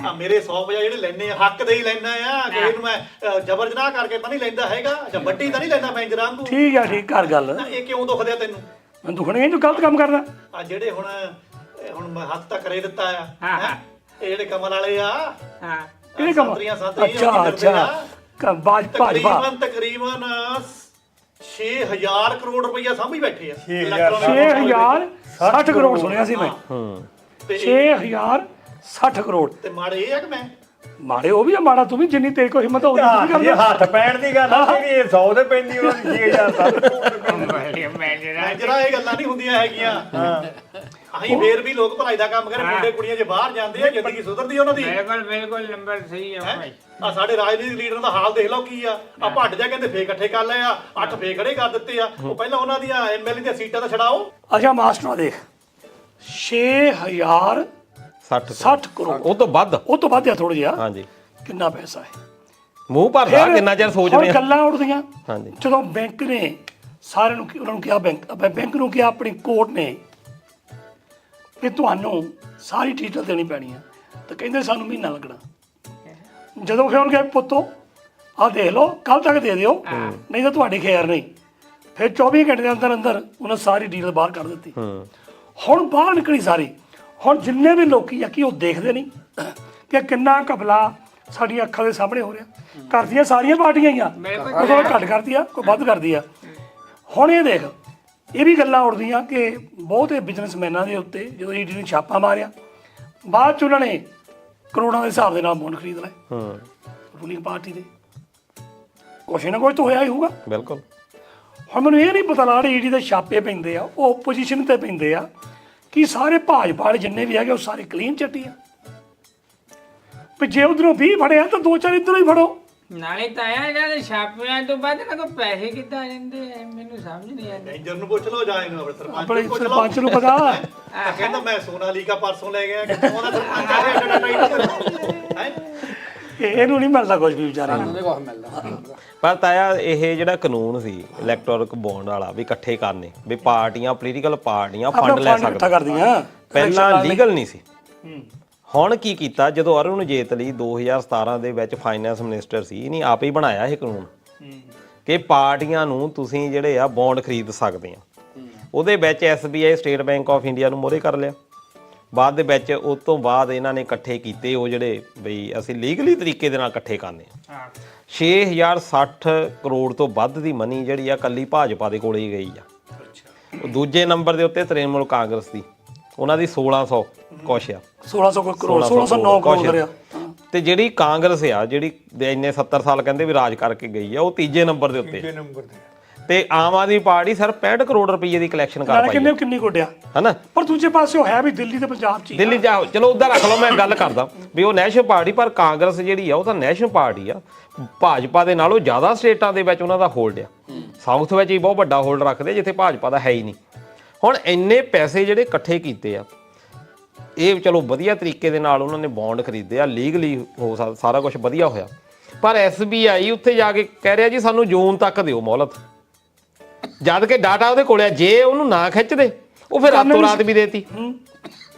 ਆ ਮੇਰੇ 100 ਵਜਾ ਜਿਹੜੇ ਲੈਣੇ ਆ ਹੱਕ ਦੇ ਹੀ ਲੈਣਾ ਆ ਕਿ ਇਹਨੂੰ ਮੈਂ ਜ਼ਬਰ ਜਨਾਹ ਕਰਕੇ ਤਾਂ ਨਹੀਂ ਲੈਂਦਾ ਹੈਗਾ ਜਾਂ ਵੱਡੀ ਤਾਂ ਨਹੀਂ ਲੈਂਦਾ ਮੈਂ ਜਰਾਂ ਨੂੰ
ਠੀਕ ਆ ਠੀਕ ਕਰ ਗੱਲ
ਇਹ ਕਿਉਂ ਦੁਖਦੇ ਆ ਤੈਨੂੰ
ਮੈਨੂੰ ਦੁਖਣੇ ਜੋ ਗਲਤ ਕੰਮ ਕਰਦਾ
ਆ ਜਿਹੜੇ ਹੁਣ ਮੈਂ ਹੱਥ ਤਾਂ ਕਰੇ ਦਿੱਤਾ ਆ ਹੈਂ? ਇਹ ਜਿਹੜੇ ਕਮਲ ਵਾਲੇ ਆ
ਹਾਂ
ਕਿਹੜੇ ਕੰਮ
ਸੰਤਰੀਆਂ ਸੰਤਰੀਆਂ
ਅੱਛਾ ਅੱਛਾ ਬਾਜ ਭਾਜਪਾ
ਤਕਰੀਬਨ 6000 ਕਰੋੜ ਰੁਪਈਆ ਸਾਂਭੀ ਬੈਠੇ ਆ
6000 60 ਕਰੋੜ ਸੁਣਿਆ ਸੀ ਮੈਂ
ਤੇ
6060 ਕਰੋੜ
ਤੇ ਮਾੜੇ ਇਹ ਆ ਕਿ ਮੈਂ
ਮਾੜੇ ਉਹ ਵੀ ਆ ਮਾੜਾ ਤੂੰ ਵੀ ਜਿੰਨੀ ਤੇਰੇ ਕੋਲ ਹਿੰਮਤ ਹੋਊਗੀ ਤੂੰ ਵੀ
ਇਹ
ਕਰਦਾ
ਹੱਥ ਪੈਣ ਦੀ ਗੱਲ ਆ ਕਿ ਇਹ 100 ਦੇ ਪੈਂਦੀ ਉਹਨਾਂ ਦੀ 6000
ਮੈਂ ਜਿਹੜਾ ਇਹ ਗੱਲਾਂ ਨਹੀਂ ਹੁੰਦੀਆਂ ਹੈਗੀਆਂ ਅਸੀਂ ਫੇਰ ਵੀ ਲੋਕ ਭਲਾਈ ਦਾ ਕੰਮ ਕਰੇ ਮੁੰਡੇ ਕੁੜੀਆਂ ਜੇ ਬਾਹਰ ਜਾਂਦੇ ਆ ਜ਼ਿੰਦਗੀ ਸੁਧਰਦੀ ਉਹਨਾਂ ਦੀ
ਬਿਲਕੁਲ ਨੰਬਰ ਸਹੀ ਹੈ ਭਾਈ
ਆ ਸਾਡੇ ਰਾਜਨੀਤਿਕ ਲੀਡਰਾਂ ਦਾ ਹਾਲ ਦੇਖ ਲਓ ਕੀ ਆ ਭੱਟ ਜਾ ਕਹਿੰਦੇ ਫੇਰ ਇਕੱਠੇ ਕਰ ਲਏ ਆ 8 ਫੇਰ ਖੜੇ ਕਰ ਦਿੱਤੇ ਆ ਉਹ ਪਹਿਲਾਂ ਉਹਨਾਂ ਦੀਆਂ ਐਮਐਲਏ ਦੀਆਂ ਸੀਟਾਂ ਤਾਂ ਛਡਾਓ
ਅੱਛਾ ਮਾਸਟਰ ਦੇਖ 6000 60 ਕਰੋੜ
ਉਹ ਤੋਂ ਵੱਧ
ਉਹ ਤੋਂ ਵੱਧ ਆ ਥੋੜਾ ਜਿਹਾ
ਹਾਂਜੀ
ਕਿੰਨਾ ਪੈਸਾ ਹੈ
ਮੂੰਹ ਭਰਦਾ ਕਿੰਨਾ ਚਿਰ ਸੋਚਦੇ
ਹੁਣ
ਆ
ਗੱਲਾਂ ਉੱਠਦੀਆਂ
ਹਾਂਜੀ
ਜਦੋਂ ਬੈਂਕ ਨੇ ਸਾਰਿਆਂ ਨੂੰ ਉਹਨਾਂ ਨੂੰ ਕਿਹਾ ਬੈਂਕ ਨੂੰ ਕਿਹਾ ਆਪਣੀ ਕੋਰਟ ਨੇ ਕਿ ਤੁਹਾਨੂੰ ਸਾਰੀ ਡਿਟੇਲ ਦੇਣੀ ਪੈਣੀ ਆ ਤਾਂ ਕਹਿੰਦੇ ਸਾਨੂੰ ਮਹੀਨਾ ਲੱਗਣਾ ਜਦੋਂ ਫਿਰ ਉਹਨੇ ਕਿਹਾ ਪੁੱਤੋ ਆਹ ਦੇਖ ਲਓ ਕੱਲ ਤੱਕ ਦੇ ਦਿਓ ਨਹੀਂ ਤਾਂ ਤੁਹਾਡੀ ਖੈਰ ਨਹੀਂ ਫਿਰ 24 ਘੰਟੇ ਦੇ ਅੰਦਰ ਅੰਦਰ ਉਹਨਾਂ ਸਾਰੀ ਡੀਟੇਲ ਬਾਹਰ ਕੱਢ ਦਿੱਤੀ ਹੁਣ ਬਾਹਰ ਨਿਕਲੀ ਸਾਰੀ ਹੁਣ ਜਿੰਨੇ ਵੀ ਲੋਕੀ ਆ ਕਿ ਉਹ ਦੇਖਦੇ ਨਹੀਂ ਕਿ ਕਿੰਨਾ ਘਪਲਾ ਸਾਡੀਆਂ ਅੱਖਾਂ ਦੇ ਸਾਹਮਣੇ ਹੋ ਰਿਹਾ ਕਰਦੀਆਂ ਸਾਰੀਆਂ ਪਾਰਟੀਆਂ ਹੀ ਆ ਕੋਈ ਘੱਟ ਕਰਦੀ ਆ ਕੋਈ ਵੱਧ ਕਰਦੀ ਆ ਹੁਣ ਇਹ ਦੇਖ ਇਹ ਵੀ ਗੱਲਾਂ ਉੱਠਦੀਆਂ ਕਿ ਬਹੁਤੇ ਬਿਜ਼ਨਸਮੈਨਾਂ ਦੇ ਉੱਤੇ ਜਦੋਂ ਈਡੀ ਨੇ ਛਾਪਾ ਮਾਰਿਆ ਬਾਅਦ ਚ ਉਹਨਾਂ ਨੇ ਕਰੋੜਾਂ ਦੇ ਹਿਸਾਬ ਦੇ ਨਾਲ ਬੌਂਡ ਖਰੀਦ ਲਏ ਰੂਲਿੰਗ ਪਾਰਟੀ ਦੇ ਕੁਛ ਨਾ ਕੁਛ ਤਾਂ ਹੋਇਆ ਹੀ ਹੋਊਗਾ
ਬਿਲਕੁਲ
ਹੁਣ ਮੈਨੂੰ ਇਹ ਨਹੀਂ ਪਤਾ ਲੱਗ ਰਿਹਾ ਈਡੀ ਦੇ ਛਾਪੇ ਪੈਂਦੇ ਆ ਉਹ ਓਪੋਜੀਸ਼ਨ ਤੇ ਪੈਂਦੇ ਆ ਕਿ ਸਾਰੇ ਭਾਜਪਾ ਵਾਲੇ ਜਿੰਨੇ ਵੀ ਹੈਗੇ ਉਹ ਸਾਰੇ ਕਲੀਨ ਚੱਟੀ ਆ ਵੀ ਜੇ ਉਧਰੋਂ 20 ਫੜਿਆ ਤਾਂ 2-4 ਇੱਧਰੋਂ ਹੀ ਫੜੋ
ਨਾਲੇ ਤਾਂ ਆਇਆ ਇਹਨਾਂ ਛਾਪਿਆਂ ਤੋਂ ਬਾਅਦ ਨਾ ਕੋਈ ਪੈਸੇ ਕਿੱਦਾਂ ਆ ਜਾਂਦੇ ਆ ਮੈਨੂੰ ਸਮਝ ਨਹੀਂ ਆਉਂਦੀ
ਮੈਨੇਜਰ ਨੂੰ ਪੁੱਛ ਲਓ ਜਾਂ ਇਹਨੂੰ ਆਪਣੇ
ਆਪਣੇ
ਸਰਪੰਚ ਨੂੰ ਪੁੱਛ
ਸਰਪੰਚ ਨੂੰ
ਲਓ
ਪਤਾ
ਕਹਿੰਦਾ ਮੈਂ ਸੋਨਾਲੀਕਾ ਪਰਸੋਂ ਲੈ ਗਿਆ ਕਿੱਥੋਂ ਦਾ ਸਰਪੰਚ ਆ ਰਿਹਾ ਹੈ
ਇਹਨੂੰ ਨਹੀਂ ਮਿਲਦਾ ਕੁਝ ਵੀ ਵਿਚਾਰੇ ਨੂੰ
ਉਹਦੇ ਕੋਲ ਮਿਲਦਾ
ਪਰ ਤਾਇਆ ਇਹ ਜਿਹੜਾ ਕਾਨੂੰਨ ਸੀ ਇਲੈਕਟੋਰਲ ਬੌਂਡ ਵਾਲਾ ਵੀ ਇਕੱਠੇ ਕਰਨੇ ਵੀ ਪਾਰਟੀਆਂ ਪੋਲੀਟੀਕਲ ਪਾਰਟੀਆਂ ਫੰਡ ਲੈ
ਇਕੱਠਾ
ਸਕਦੀਆਂ
ਕਰਦੀਆਂ
ਪਹਿਲਾਂ ਲੀਗਲ ਨਹੀਂ ਸੀ ਹੁਣ ਕੀ ਕੀਤਾ ਜਦੋਂ ਅਰੁਣ ਜੇਤਲੀ 2017 ਦੇ ਵਿੱਚ ਫਾਈਨੈਂਸ ਮਿਨਿਸਟਰ ਸੀ ਨਹੀਂ ਆਪੇ ਹੀ ਬਣਾਇਆ ਇਹ ਕਾਨੂੰਨ ਕਿ ਪਾਰਟੀਆਂ ਨੂੰ ਤੁਸੀਂ ਜਿਹੜੇ ਆ ਬੌਂਡ ਖਰੀਦ ਸਕਦੇ ਆ ਉਹਦੇ ਵਿੱਚ SBI state bank of India ਨੂੰ ਮੋਹਰੇ ਕਰ ਲਿਆ ਬਾਅਦ ਦੇ ਵਿੱਚ ਉਸ ਤੋਂ ਬਾਅਦ ਇਹਨਾਂ ਨੇ ਇਕੱਠੇ ਕੀਤੇ ਉਹ ਜਿਹੜੇ ਬਈ ਅਸੀਂ ਲੀਗਲੀ ਤਰੀਕੇ ਦੇ ਨਾਲ ਇਕੱਠੇ ਕਰਨੇ ਆ 6060 ਕਰੋੜ ਤੋਂ ਵੱਧ ਦੀ ਮਨੀ ਜਿਹੜੀ ਆ ਕੱਲੀ ਭਾਜਪਾ ਦੇ ਕੋਲੇ ਹੀ ਗਈ ਆ ਉਹ ਦੂਜੇ ਨੰਬਰ ਦੇ ਉੱਤੇ ਤ੍ਰਿਣਮੂਲ ਕਾਂਗਰਸ ਦੀ ਉਹਨਾਂ ਦੀ 1600 ਕੁਛ ਆ
1600 ਕਰੋੜ 1609 ਕਰੋੜ ਕਰਿਆ
ਤੇ ਜਿਹੜੀ ਕਾਂਗਰਸ ਆ ਜਿਹੜੀ ਇੰਨੇ 70 ਸਾਲ ਕਹਿੰਦੇ ਵੀ ਰਾਜ ਕਰਕੇ ਗਈ ਆ ਉਹ ਤੀਜੇ ਨੰਬਰ ਦੇ ਉੱਤੇ
ਨੰਬਰ ਤੇ
ਤੇ ਆਮ ਆਦਮੀ ਪਾਰਟੀ ਸਿਰਫ 65 ਕਰੋੜ ਰੁਪਏ ਦੀ ਕਲੈਕਸ਼ਨ ਕਰ ਪਾਈ
ਕਿੰਨੀ ਕੋਡਿਆ
ਹਨਾ
ਪਰ ਦੂਜੇ ਪਾਸੇ ਉਹ ਹੈ ਵੀ ਦਿੱਲੀ ਤੇ ਪੰਜਾਬ ਚ
ਦਿੱਲੀ ਜਾ ਚਲੋ ਉਧਰ ਰੱਖ ਲਓ ਮੈਂ ਗੱਲ ਕਰਦਾ ਵੀ ਉਹ ਨੈਸ਼ਨਲ ਪਾਰਟੀ ਪਰ ਕਾਂਗਰਸ ਜਿਹੜੀ ਆ ਉਹ ਤਾਂ ਨੈਸ਼ਨਲ ਪਾਰਟੀ ਆ ਭਾਜਪਾ ਦੇ ਨਾਲੋਂ ਜ਼ਿਆਦਾ ਸਟੇਟਾਂ ਦੇ ਵਿੱਚ ਉਹਨਾਂ ਦਾ ਹੋਲਡ ਆ ਸਾਊਥ ਵਿੱਚ ਹੀ ਬਹੁਤ ਵੱਡਾ ਹੋਲਡ ਰੱਖਦੇ ਜਿੱਥੇ ਭਾਜਪਾ ਦਾ ਹੈ ਹੀ ਨਹੀਂ ਹੁਣ ਇੰਨੇ ਪੈਸੇ ਜਿਹੜੇ ਇਕੱਠੇ ਕੀਤੇ ਆ ਇਹ ਚਲੋ ਵਧੀਆ ਤਰੀਕੇ ਦੇ ਨਾਲ ਉਹਨਾਂ ਨੇ ਬੌਂਡ ਖਰੀਦੇ ਆ ਲੀਗਲੀ ਹੋ ਸਾਰਾ ਕੁਝ ਵਧੀਆ ਹੋਇਆ ਪਰ SBI ਉੱਥੇ ਜਾ ਕੇ ਕਹਿ ਰਿਹਾ ਜੀ ਸਾਨੂੰ ਜੂਨ ਤੱਕ ਦਿਓ ਮੌਲਤ ਜਦ ਕਿ ਡਾਟਾ ਉਹਦੇ ਕੋਲ ਆ ਜੇ ਉਹਨੂੰ ਨਾ ਖਿੱਚਦੇ ਉਹ ਫਿਰ ਰਾਤੋਂ ਰਾਤ ਵੀ ਦੇਤੀ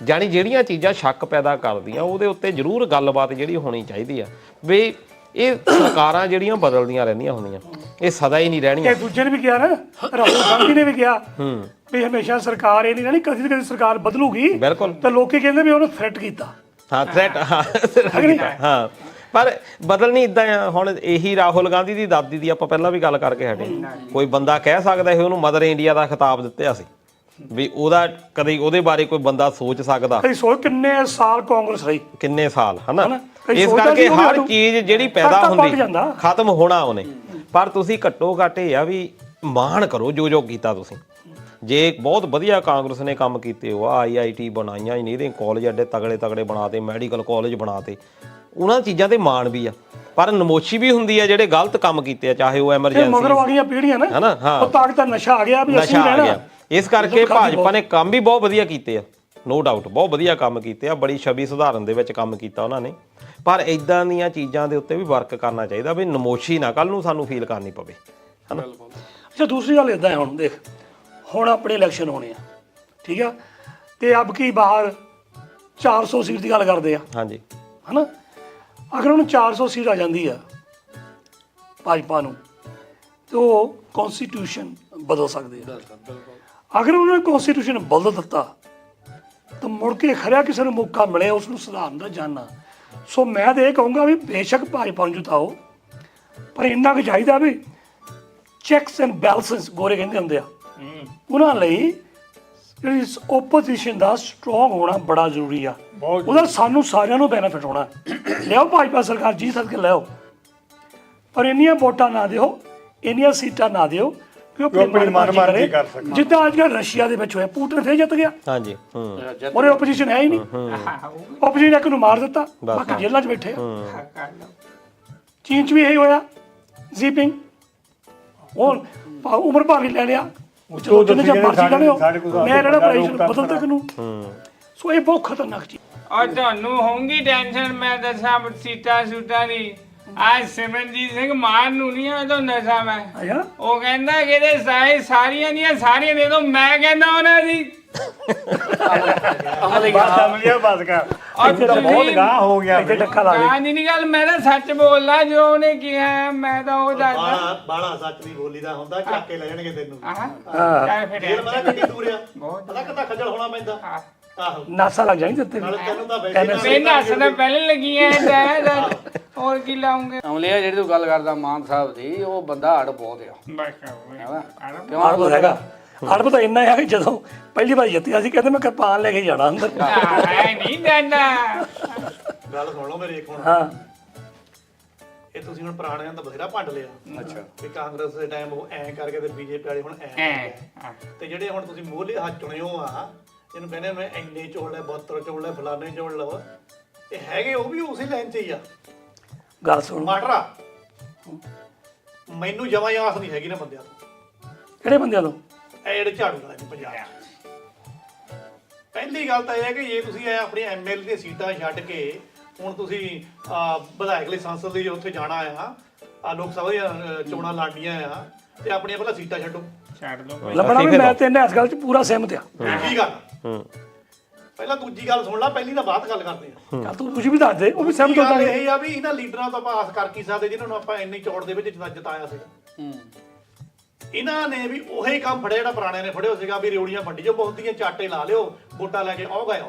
ਜਾਣੀ ਜਿਹੜੀਆਂ ਚੀਜ਼ਾਂ ਸ਼ੱਕ ਪੈਦਾ ਕਰਦੀਆਂ ਉਹਦੇ ਉੱਤੇ ਜ਼ਰੂਰ ਗੱਲਬਾਤ ਜਿਹੜੀ ਹੋਣੀ ਚਾਹੀਦੀ ਆ ਵੀ ਇਹ ਸਰਕਾਰਾਂ ਜਿਹੜੀਆਂ ਬਦਲਦੀਆਂ ਰਹਿੰਦੀਆਂ ਹੁੰਦੀਆਂ ਇਹ ਸਦਾ ਹੀ ਨਹੀਂ ਰਹਿਣੀਆਂ
ਇਹ ਦੂਜੇ ਨੇ ਵੀ ਕਿਹਾ ਨਾ ਰਾਹੁਲ ਗਾਂਧੀ ਨੇ ਵੀ ਕਿਹਾ ਵੀ ਹਮੇਸ਼ਾ ਸਰਕਾਰ ਇਹ ਨਹੀਂ ਰਹਿਣੀ ਕਦੀ ਕਦੀ ਸਰਕਾਰ ਬਦਲੂਗੀ
ਬਿਲਕੁਲ
ਤਾਂ ਲੋਕੀ ਕਹਿੰਦੇ ਵੀ ਉਹਨੂੰ ਥ੍ਰੈਟ ਕੀਤਾ
ਹਾਂ ਥ੍ਰੈਟ ਹਾਂ ਪਰ ਬਦਲਣੀ ਇਦਾਂ ਆ ਹੁਣ ਇਹੀ ਰਾਹੁਲ ਗਾਂਧੀ ਦੀ ਦਾਦੀ ਦੀ ਆਪਾਂ ਪਹਿਲਾਂ ਵੀ ਗੱਲ ਕਰਕੇ ਹਟੇ ਕੋਈ ਬੰਦਾ ਕਹਿ ਸਕਦਾ ਇਹ ਉਹਨੂੰ ਮਦਰ ਇੰਡੀਆ ਦਾ ਖਿਤਾਬ ਦਿੱਤਾ ਸੀ ਵੀ ਉਹਦਾ ਕਦੇ ਉਹਦੇ ਬਾਰੇ ਕੋਈ ਬੰਦਾ ਸੋਚ ਸਕਦਾ
ਕਈ ਸੋਚ ਕਿੰਨੇ ਸਾਲ ਕਾਂਗਰਸ ਰਹੀ
ਕਿੰਨੇ ਸਾਲ ਹਨਾ ਇਸ ਕਰਕੇ ਹਰ ਚੀਜ਼ ਜਿਹੜੀ ਪੈਦਾ ਹੁੰਦੀ ਖਤਮ ਹੋਣਾ ਉਹਨੇ ਪਰ ਤੁਸੀਂ ਘੱਟੋ ਘੱਟ ਇਹ ਆ ਵੀ ਮਾਣ ਕਰੋ ਜੋ ਕੀਤਾ ਤੁਸੀਂ ਜੇ ਬਹੁਤ ਵਧੀਆ ਕਾਂਗਰਸ ਨੇ ਕੰਮ ਕੀਤੇ ਹੋ IIT ਬਣਾਈਆਂ ਇੰਜੀਨੀਅਰਿੰਗ ਕਾਲਜ ਐਡੇ ਤਗੜੇ ਬਣਾਤੇ ਮੈਡੀਕਲ ਕਾਲਜ ਬਣਾਤੇ ਉਹਨਾਂ ਚੀਜ਼ਾਂ ਤੇ ਮਾਣ ਵੀ ਆ ਪਰ ਨਮੋਸ਼ੀ ਵੀ ਹੁੰਦੀ ਆ ਜਿਹੜੇ ਗਲਤ ਕੰਮ ਕੀਤੇ ਆ ਚਾਹੇ ਉਹ ਐਮਰਜੈਂਸੀ
ਮਗਰ ਆ ਗਈਆਂ ਪੀੜੀਆਂ ਨਾ
ਹਨਾ ਹਾਂ
ਉਹ ਤਾਕਤ ਨਸ਼ਾ ਆ ਗਿਆ ਵੀ ਅਸੀਂ ਰਹਿਣਾ
ਇਸ ਕਰਕੇ ਭਾਜਪਾ ਨੇ ਕੰਮ ਵੀ ਬਹੁਤ ਵਧੀਆ ਕੀਤੇ ਆ ਨੋ ਡਾਊਟ ਬਹੁਤ ਵਧੀਆ ਕੰਮ ਕੀਤੇ ਆ ਬੜੀ ਛਵੀ ਸੁਧਾਰਨ ਦੇ ਵਿੱਚ ਕੰਮ ਕੀਤਾ ਉਹਨਾਂ ਨੇ ਪਰ ਇਦਾਂ ਦੀਆਂ ਚੀਜ਼ਾਂ ਦੇ ਉੱਤੇ ਵੀ ਵਰਕ ਕਰਨਾ ਚਾਹੀਦਾ ਵੀ ਨਮੋਸ਼ੀ ਨਾ ਕੱਲ ਨੂੰ ਸਾਨੂੰ ਫੀਲ ਕਰਨੀ ਪਵੇ ਹਨਾ
ਅੱਛਾ ਦੂਸਰੀ ਗੱਲ ਇਦਾਂ ਹੈ ਹੁਣ ਦੇਖ ਹੁਣ ਆਪਣੇ ਇਲੈਕਸ਼ਨ ਹੋਣੇ ਆ ਠੀਕ ਆ ਤੇ ਅਬ ਕੀ ਬਾਹਰ 400 ਸੀਟ ਦੀ ਗੱਲ ਕਰਦੇ ਆ
ਹਾਂਜੀ
ਹਨਾ, ਅਗਰ ਉਹਨੂੰ 400 ਸੀਟ ਆ ਜਾਂਦੀ ਆ ਭਾਜਪਾ ਨੂੰ ਤੇ ਉਹ ਕਨਸਟੀਟਿਊਸ਼ਨ ਬਦਲ ਸਕਦੇ ਆ। ਅਗਰ ਉਹਨਾਂ ਨੇ ਕਨਸਟੀਟਿਊਸ਼ਨ ਬਦਲ ਦਿੱਤਾ ਤਾਂ ਮੁੜ ਕੇ ਖਰਿਆ ਕਿਸੇ ਨੂੰ ਮੌਕਾ ਮਿਲੇ ਉਸ ਨੂੰ ਸੁਧਾਰਨ ਦਾ ਜਾਨਣਾ। ਸੋ ਮੈਂ ਤਾਂ ਇਹ ਕਹੂੰਗਾ ਵੀ ਬੇਸ਼ੱਕ ਭਾਜਪਾ ਨੂੰ ਜਿਤਾਓ, ਪਰ ਇੰਨਾ ਕੁ ਚਾਹੀਦਾ ਵੀ ਚੈੱਕਸ ਐਂਡ ਬੈਲੈਂਸਸ ਗੋਰੇ ਕਹਿੰਦੇ ਹੁੰਦੇ ਆ, ਉਹਨਾਂ ਲਈ ਜਿਹੜੀ ਓਪੋਜੀਸ਼ਨ ਦਾ ਸਟਰੋਂਗ ਹੋਣਾ ਬੜਾ ਜ਼ਰੂਰੀ ਆ। ਉਹਦਾ ਸਾਨੂੰ ਸਾਰਿਆਂ ਨੂੰ ਬੈਨੀਫਿਟ ਹੋਣਾ। ਲਿਆਓ ਭਾਜਪਾ ਸਰਕਾਰ ਜੀ ਸਦਕੇ ਲਿਆਓ, ਪਰ ਇੰਨੀਆਂ ਵੋਟਾਂ ਨਾ ਦਿਓ, ਇੰਨੀਆਂ ਸੀਟਾਂ ਨਾ ਦਿਓ ਕਿ ਉਹ ਆਪਣੀ ਮਨਮਰਜ਼ੀ ਕਰ ਸਕੇ। ਜਿੱਦਾਂ ਅੱਜ ਕੱਲ੍ਹ ਰਸ਼ੀਆ ਦੇ ਵਿੱਚ ਹੋਇਆ, ਪੁਟਿਨ ਫੇਰ ਜਿੱਤ ਗਿਆ।
ਹਾਂਜੀ
ਉਹਦੇ ਓਪੋਜੀਸ਼ਨ ਹੈ ਹੀ ਨਹੀਂ, ਓਪੋਜੀਸ਼ਨ ਇੱਕ ਨੂੰ ਮਾਰ ਦਿੱਤਾ, ਬਾਕੀ ਜੇਲ੍ਹਾਂ 'ਚ ਬੈਠੇ ਆ। ਚੀਨ 'ਚ ਵੀ ਇਹੀ ਹੋਇਆ, ਜੀਪਿੰਗ ਉਹ ਉਮਰ ਭਰ ਹੀ ਲੈ ਲਿਆ। ਚਲੋ ਜਿਹਨੇ ਜਾਂ ਮਰਜ਼ੀ ਕਰ ਲਿਓ, ਮੈਂ ਰਹਿਣਾ ਪ੍ਰਾਈਜ਼ ਬਦਲ ਤੱਕ ਨੂੰ। ਸੋ ਇਹ ਬਹੁਤ ਖਤਰਨਾਕ ਚੀਜ਼।
ਔਰ ਤੁਹਾਨੂੰ ਹੋਊਗੀ ਟੈਨਸ਼ਨ, ਮੈਂ ਦੱਸਾਂ ਸੀਟਾਂ ਸੂਟਾਂ ਦੀ। ਅੱਜ ਸਿਮਰਨਜੀਤ ਸਿੰਘ ਮਾਨ ਨੂੰ ਨਹੀਂ ਆ ਤੁਹਾਨੂੰ ਦੱਸਾਂ ਮੈਂ,
ਆਇਆ
ਉਹ ਕਹਿੰਦਾ ਕਿ ਇਹਦੇ ਸਾਰੀਆਂ ਦੀਆਂ ਸਾਰੀਆਂ ਦੇ ਦੋ। ਮੈਂ ਕਹਿੰਦਾ ਉਹਨਾਂ ਦੀ
ਅਮਲੀਆ ਬਸ ਕਰ, ਇੱਥੇ ਤਾਂ ਬਹੁਤ ਗਾਹ ਹੋ ਗਿਆ।
ਇੱਥੇ ਟੱਕਾ ਲਾ ਦੇ।
ਨਹੀਂ ਗੱਲ, ਮੈਂ ਤਾਂ ਸੱਚ ਬੋਲਦਾ ਜੋ ਉਹਨੇ ਕਿਹਾ, ਮੈਂ ਤਾਂ ਉਹ ਦੱਸਦਾ।
ਬਾਲਾ ਸੱਚ ਨਹੀਂ ਬੋਲੀਦਾ ਹੁੰਦਾ, ਚੱਕ ਕੇ ਲੈ ਜਾਣਗੇ ਤੈਨੂੰ।
ਚੱਲ ਫਿਰ
ਜੇਲ੍ਹ ਮੈਂ ਕਿੰਨੀ ਦੂਰ ਆ, ਪਤਾ ਕਿੱਦਾਂ ਖੱਜਲ ਹੋਣਾ ਪੈਂਦਾ। ਆਹੋ,
ਨਾਸਾ ਲੱਗ ਜਾਣੀ ਦਿੱਤੇ
ਨਾਲੇ ਤੈਨੂੰ ਤਾਂ ਵੈਸੇ
ਮੈਂ ਨੱਸਣਾ ਪਹਿਲੇ ਲੱਗੀਆਂ ਹੋਰ ਕੀ ਲਾਉਂਗੇ।
ਅਮਲੀਆ ਜਿਹੜੀ ਤੂੰ ਗੱਲ ਕਰਦਾ ਮਾਨ ਸਾਹਿਬ ਦੀ, ਉਹ ਬੰਦਾ ਹੜ ਬਹੁਤ ਆ।
ਆੜਬ ਹੈਗਾ, ਆੜਬ ਤਾਂ ਇੰਨਾ ਹੈ ਕਿ ਜਦੋਂ ਪਹਿਲੀ ਵਾਰ ਜਿੱਤਿਆ ਸੀ ਕਹਿੰਦੇ ਮੈਂ ਕਿਰਪਾਨ ਲੈ ਕੇ ਜਾਣਾ ਅੰਦਰ।
ਐ ਨਹੀਂ ਜਾਂਦਾ।
ਗੱਲ ਸੁਣ ਲਓ ਮੇਰੀ ਇੱਕ ਹੁਣ।
ਹਾਂ
ਇਹ ਤੁਸੀਂ ਹੁਣ ਪੁਰਾਣਿਆਂ ਦਾ ਬਥੇਰਾ ਭੰਡ ਲਿਆ। ਅੱਛਾ, ਵੀ ਕਾਂਗਰਸ ਦੇ ਟਾਈਮ ਉਹ ਐਂ ਕਰਕੇ ਤੇ ਬੀਜੇਪੀ ਵਾਲੇ ਹੁਣ ਐਂ, ਤੇ ਜਿਹੜੇ ਹੁਣ ਤੁਸੀਂ ਮੂਹਰਲੇ ਹੱਥ ਚੁਣੇ ਹੋ ਆ, ਇਹਨੂੰ ਕਹਿੰਦੇ ਮੈਂ ਇੰਨੇ ਚੋੜ ਲੈ, 72 ਚੋੜ ਲੈ, ਫਲਾਣੇ ਚੋੜ ਲਓ, ਇਹ ਹੈਗੇ ਉਹ ਵੀ ਉਸੇ ਲਾਈਨ 'ਚ ਹੀ ਆ।
ਗੱਲ ਸੁਣ,
ਮਾਟਰਾ ਮੈਨੂੰ ਜਮਾਂ ਹੀ ਆਸ ਨਹੀਂ ਹੈਗੀ ਨਾ ਬੰਦਿਆਂ ਤੋਂ।
ਕਿਹੜੇ ਬੰਦਿਆਂ ਤੋਂ?
ਇਹ ਜਿਹੜੇ ਝਾੜੂ ਵਾਲੇ ਨੇ ਪੰਜਾਬ 'ਚ। ਪਹਿਲੀ ਗੱਲ ਤਾਂ ਇਹ ਹੈ ਕਿ ਜੇ ਤੁਸੀਂ ਆਪਣੀ ਐਮਐਲਏ ਦੀਆਂ ਸੀਟਾਂ ਛੱਡ ਕੇ ਹੁਣ ਤੁਸੀਂ ਵਿਧਾਇਕ ਲਈ ਸੰਸਦ ਲਈ ਉੱਥੇ ਜਾਣਾ ਆ, ਲੋਕ ਸਭਾ ਦੀਆਂ ਚੋਣਾਂ ਲੜਨੀਆਂ ਆ, ਤੇ ਆਪਣੀਆਂ ਪਹਿਲਾਂ ਸੀਟਾਂ ਛੱਡੋ।
ਛੱਡ ਦੋ
ਲੱਭਣਾ ਵੀ ਮੈਂ ਤੇ ਇਸ ਗੱਲ 'ਚ ਪੂਰਾ ਸਹਿਮਤ ਆ।
ਠੀਕ ਆ। ਪਹਿਲਾਂ ਦੂਜੀ ਗੱਲ ਸੁਣ ਲਾ, ਪਹਿਲੀ ਤਾਂ ਬਾਅਦ ਗੱਲ ਕਰਦੇ ਆ।
ਚੱਲ ਤੂੰ ਤੁਸੀਂ ਵੀ ਦੱਸ ਦੇ, ਉਹ ਵੀ ਸਹਿਮਤ
ਗੱਲ
ਹੁੰਦਾ।
ਇਹ ਆ ਵੀ ਇਹਨਾਂ ਲੀਡਰਾਂ ਤੋਂ ਆਪਾਂ ਆਸ ਕਰ ਕੀ ਸਕਦੇ ਜਿਨ੍ਹਾਂ ਨੂੰ ਆਪਾਂ ਇੰਨੀ ਚੌੜ ਦੇ ਵਿੱਚ ਜਿਤਾਇਆ ਸੀ। ਇਹਨਾਂ ਨੇ ਵੀ ਉਹੀ ਕੰਮ ਫੜਿਆ ਜਿਹੜਾ ਪੁਰਾਣਿਆਂ ਨੇ ਫੜਿਆ ਸੀਗਾ, ਵੀ ਰਿਉੜੀਆਂ ਵੰਡੀ ਜੋ ਬਹੁਤੀਆਂ ਚਾਟੇ ਲਾ ਲਿਓ, ਵੋਟਾਂ ਲੈ ਕੇ ਆਓ ਗਏ।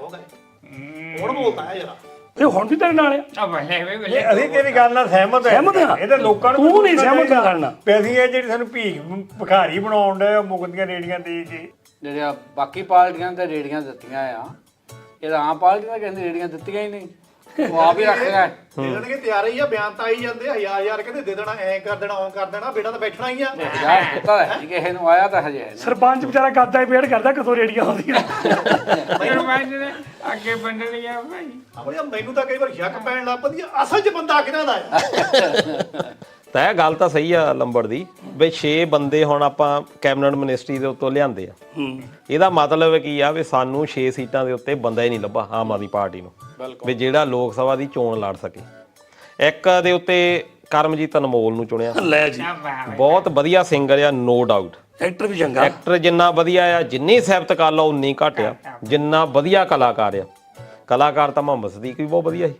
ਹੁਣ ਬੋਲਦਾ ਹੈ ਜਰਾ,
ਇਹ ਹੁਣ ਵੀ ਤੇਰੇ ਨਾਲ ਆ।
ਅਸੀਂ ਤੇਰੀ ਗੱਲ ਨਾਲ ਸਹਿਮਤ
ਆ।
ਇਹ ਤਾਂ ਲੋਕਾਂ ਨੂੰ
ਤੂੰ ਨਹੀਂ ਸਹਿਮਤ ਕਰਨਾ।
ਪੈਸੇ ਇਹ ਜਿਹੜੀ ਸਾਨੂੰ ਭੀਖ ਭਿਖਾਰੀ ਬਣਾਉਣ ਦੇ ਮੁਕਦੀਆਂ ਰੇੜੀਆਂ ਦੇ ਕੇ,
ਜਿਹੜੀਆਂ ਬਾਕੀ ਪਾਰਟੀਆਂ ਤੇ ਰੇੜੀਆਂ ਦਿੱਤੀਆਂ ਆ, ਇਹ ਤਾਂ ਆਮ ਪਾਰਟੀਆਂ ਕਹਿੰਦੇ ਰੇੜੀਆਂ ਦਿੱਤੀਆਂ ਹੀ ਨਹੀਂ, ਉਹ ਆਪ ਹੀ ਰੱਖ ਲਿਆ।
ਦੇ ਦੇਣਗੇ, ਤਿਆਰ ਹੀ ਆ, ਬਿਆਨ ਤਾਂ ਆਈ ਜਾਂਦੇ, ਹਜ਼ਾਰ ਕਹਿੰਦੇ ਦੇ ਦੇਣਾ, ਐਂ ਕਰ ਦੇਣਾ, ਉਹ ਕਰ ਦੇਣਾ, ਬੇਟਾ ਤਾਂ ਬੈਠਣਾ ਹੀ ਆ।
ਪਤਾ ਹੈ ਜੀ ਕਿਸੇ ਨੂੰ ਆਇਆ ਤਾਂ ਹਜੇ ਹੈ ਨਹੀਂ।
ਸਰਪੰਚ ਵਿਚਾਰਾ ਕਰਦਾ ਹੀ ਵੇਟ ਕਰਦਾ ਕਦੋਂ ਰੇੜੀਆਂ ਆਉਂਦੀਆਂ।
ਅੱਗੇ ਵੰਡਣ ਗਿਆ ਭਾਈ।
ਆਪਣੇ ਮੈਨੂੰ ਤਾਂ ਕਈ ਵਾਰ ਸ਼ੱਕ ਪੈਣ ਲੱਗ ਪੈਂਦੀ ਆ, ਅਸਲ 'ਚ ਬੰਦਾ ਕਿਹਨਾਂ ਦਾ ਆ।
ਤਾਂ ਇਹ ਗੱਲ ਤਾਂ ਸਹੀ ਆ ਲੰਬੜ ਦੀ, ਵੀ 6 ਬੰਦੇ ਹੁਣ ਆਪਾਂ ਕੈਬਨਿਟ ਮਿਨਿਸਟਰੀ ਦੇ ਉੱਤੋਂ ਲਿਆਂਦੇ ਆ। ਇਹਦਾ ਮਤਲਬ ਕੀ ਆ ਵੀ ਸਾਨੂੰ 6 ਸੀਟਾਂ ਦੇ ਉੱਤੇ ਬੰਦਾ ਹੀ ਨਹੀਂ ਲੱਭਾ ਆਮ ਆਦਮੀ ਪਾਰਟੀ ਨੂੰ, ਵੀ ਜਿਹੜਾ ਲੋਕ ਸਭਾ ਦੀ ਚੋਣ ਲੜ ਸਕੇ। ਇੱਕ ਦੇ ਉੱਤੇ ਕਰਮਜੀਤ ਅਨਮੋਲ ਨੂੰ ਚੁਣਿਆ,
ਲੈ ਜੀ,
ਬਹੁਤ ਵਧੀਆ ਸਿੰਗਰ ਆ, ਨੋ ਡਾਊਟ।
ਐਕਟਰ ਵੀ ਚੰਗਾ।
ਐਕਟਰ ਜਿੰਨਾ ਵਧੀਆ ਆ, ਜਿੰਨੀ ਸਿਫਤ ਕਰ ਲਾ ਉਨੀ ਘੱਟ ਆ। ਜਿੰਨਾ ਵਧੀਆ ਕਲਾਕਾਰ ਆ, ਕਲਾਕਾਰ ਤਾਂ ਮੁਹੰਮਦ ਸਦੀਕ ਵੀ ਬਹੁਤ ਵਧੀਆ ਸੀ,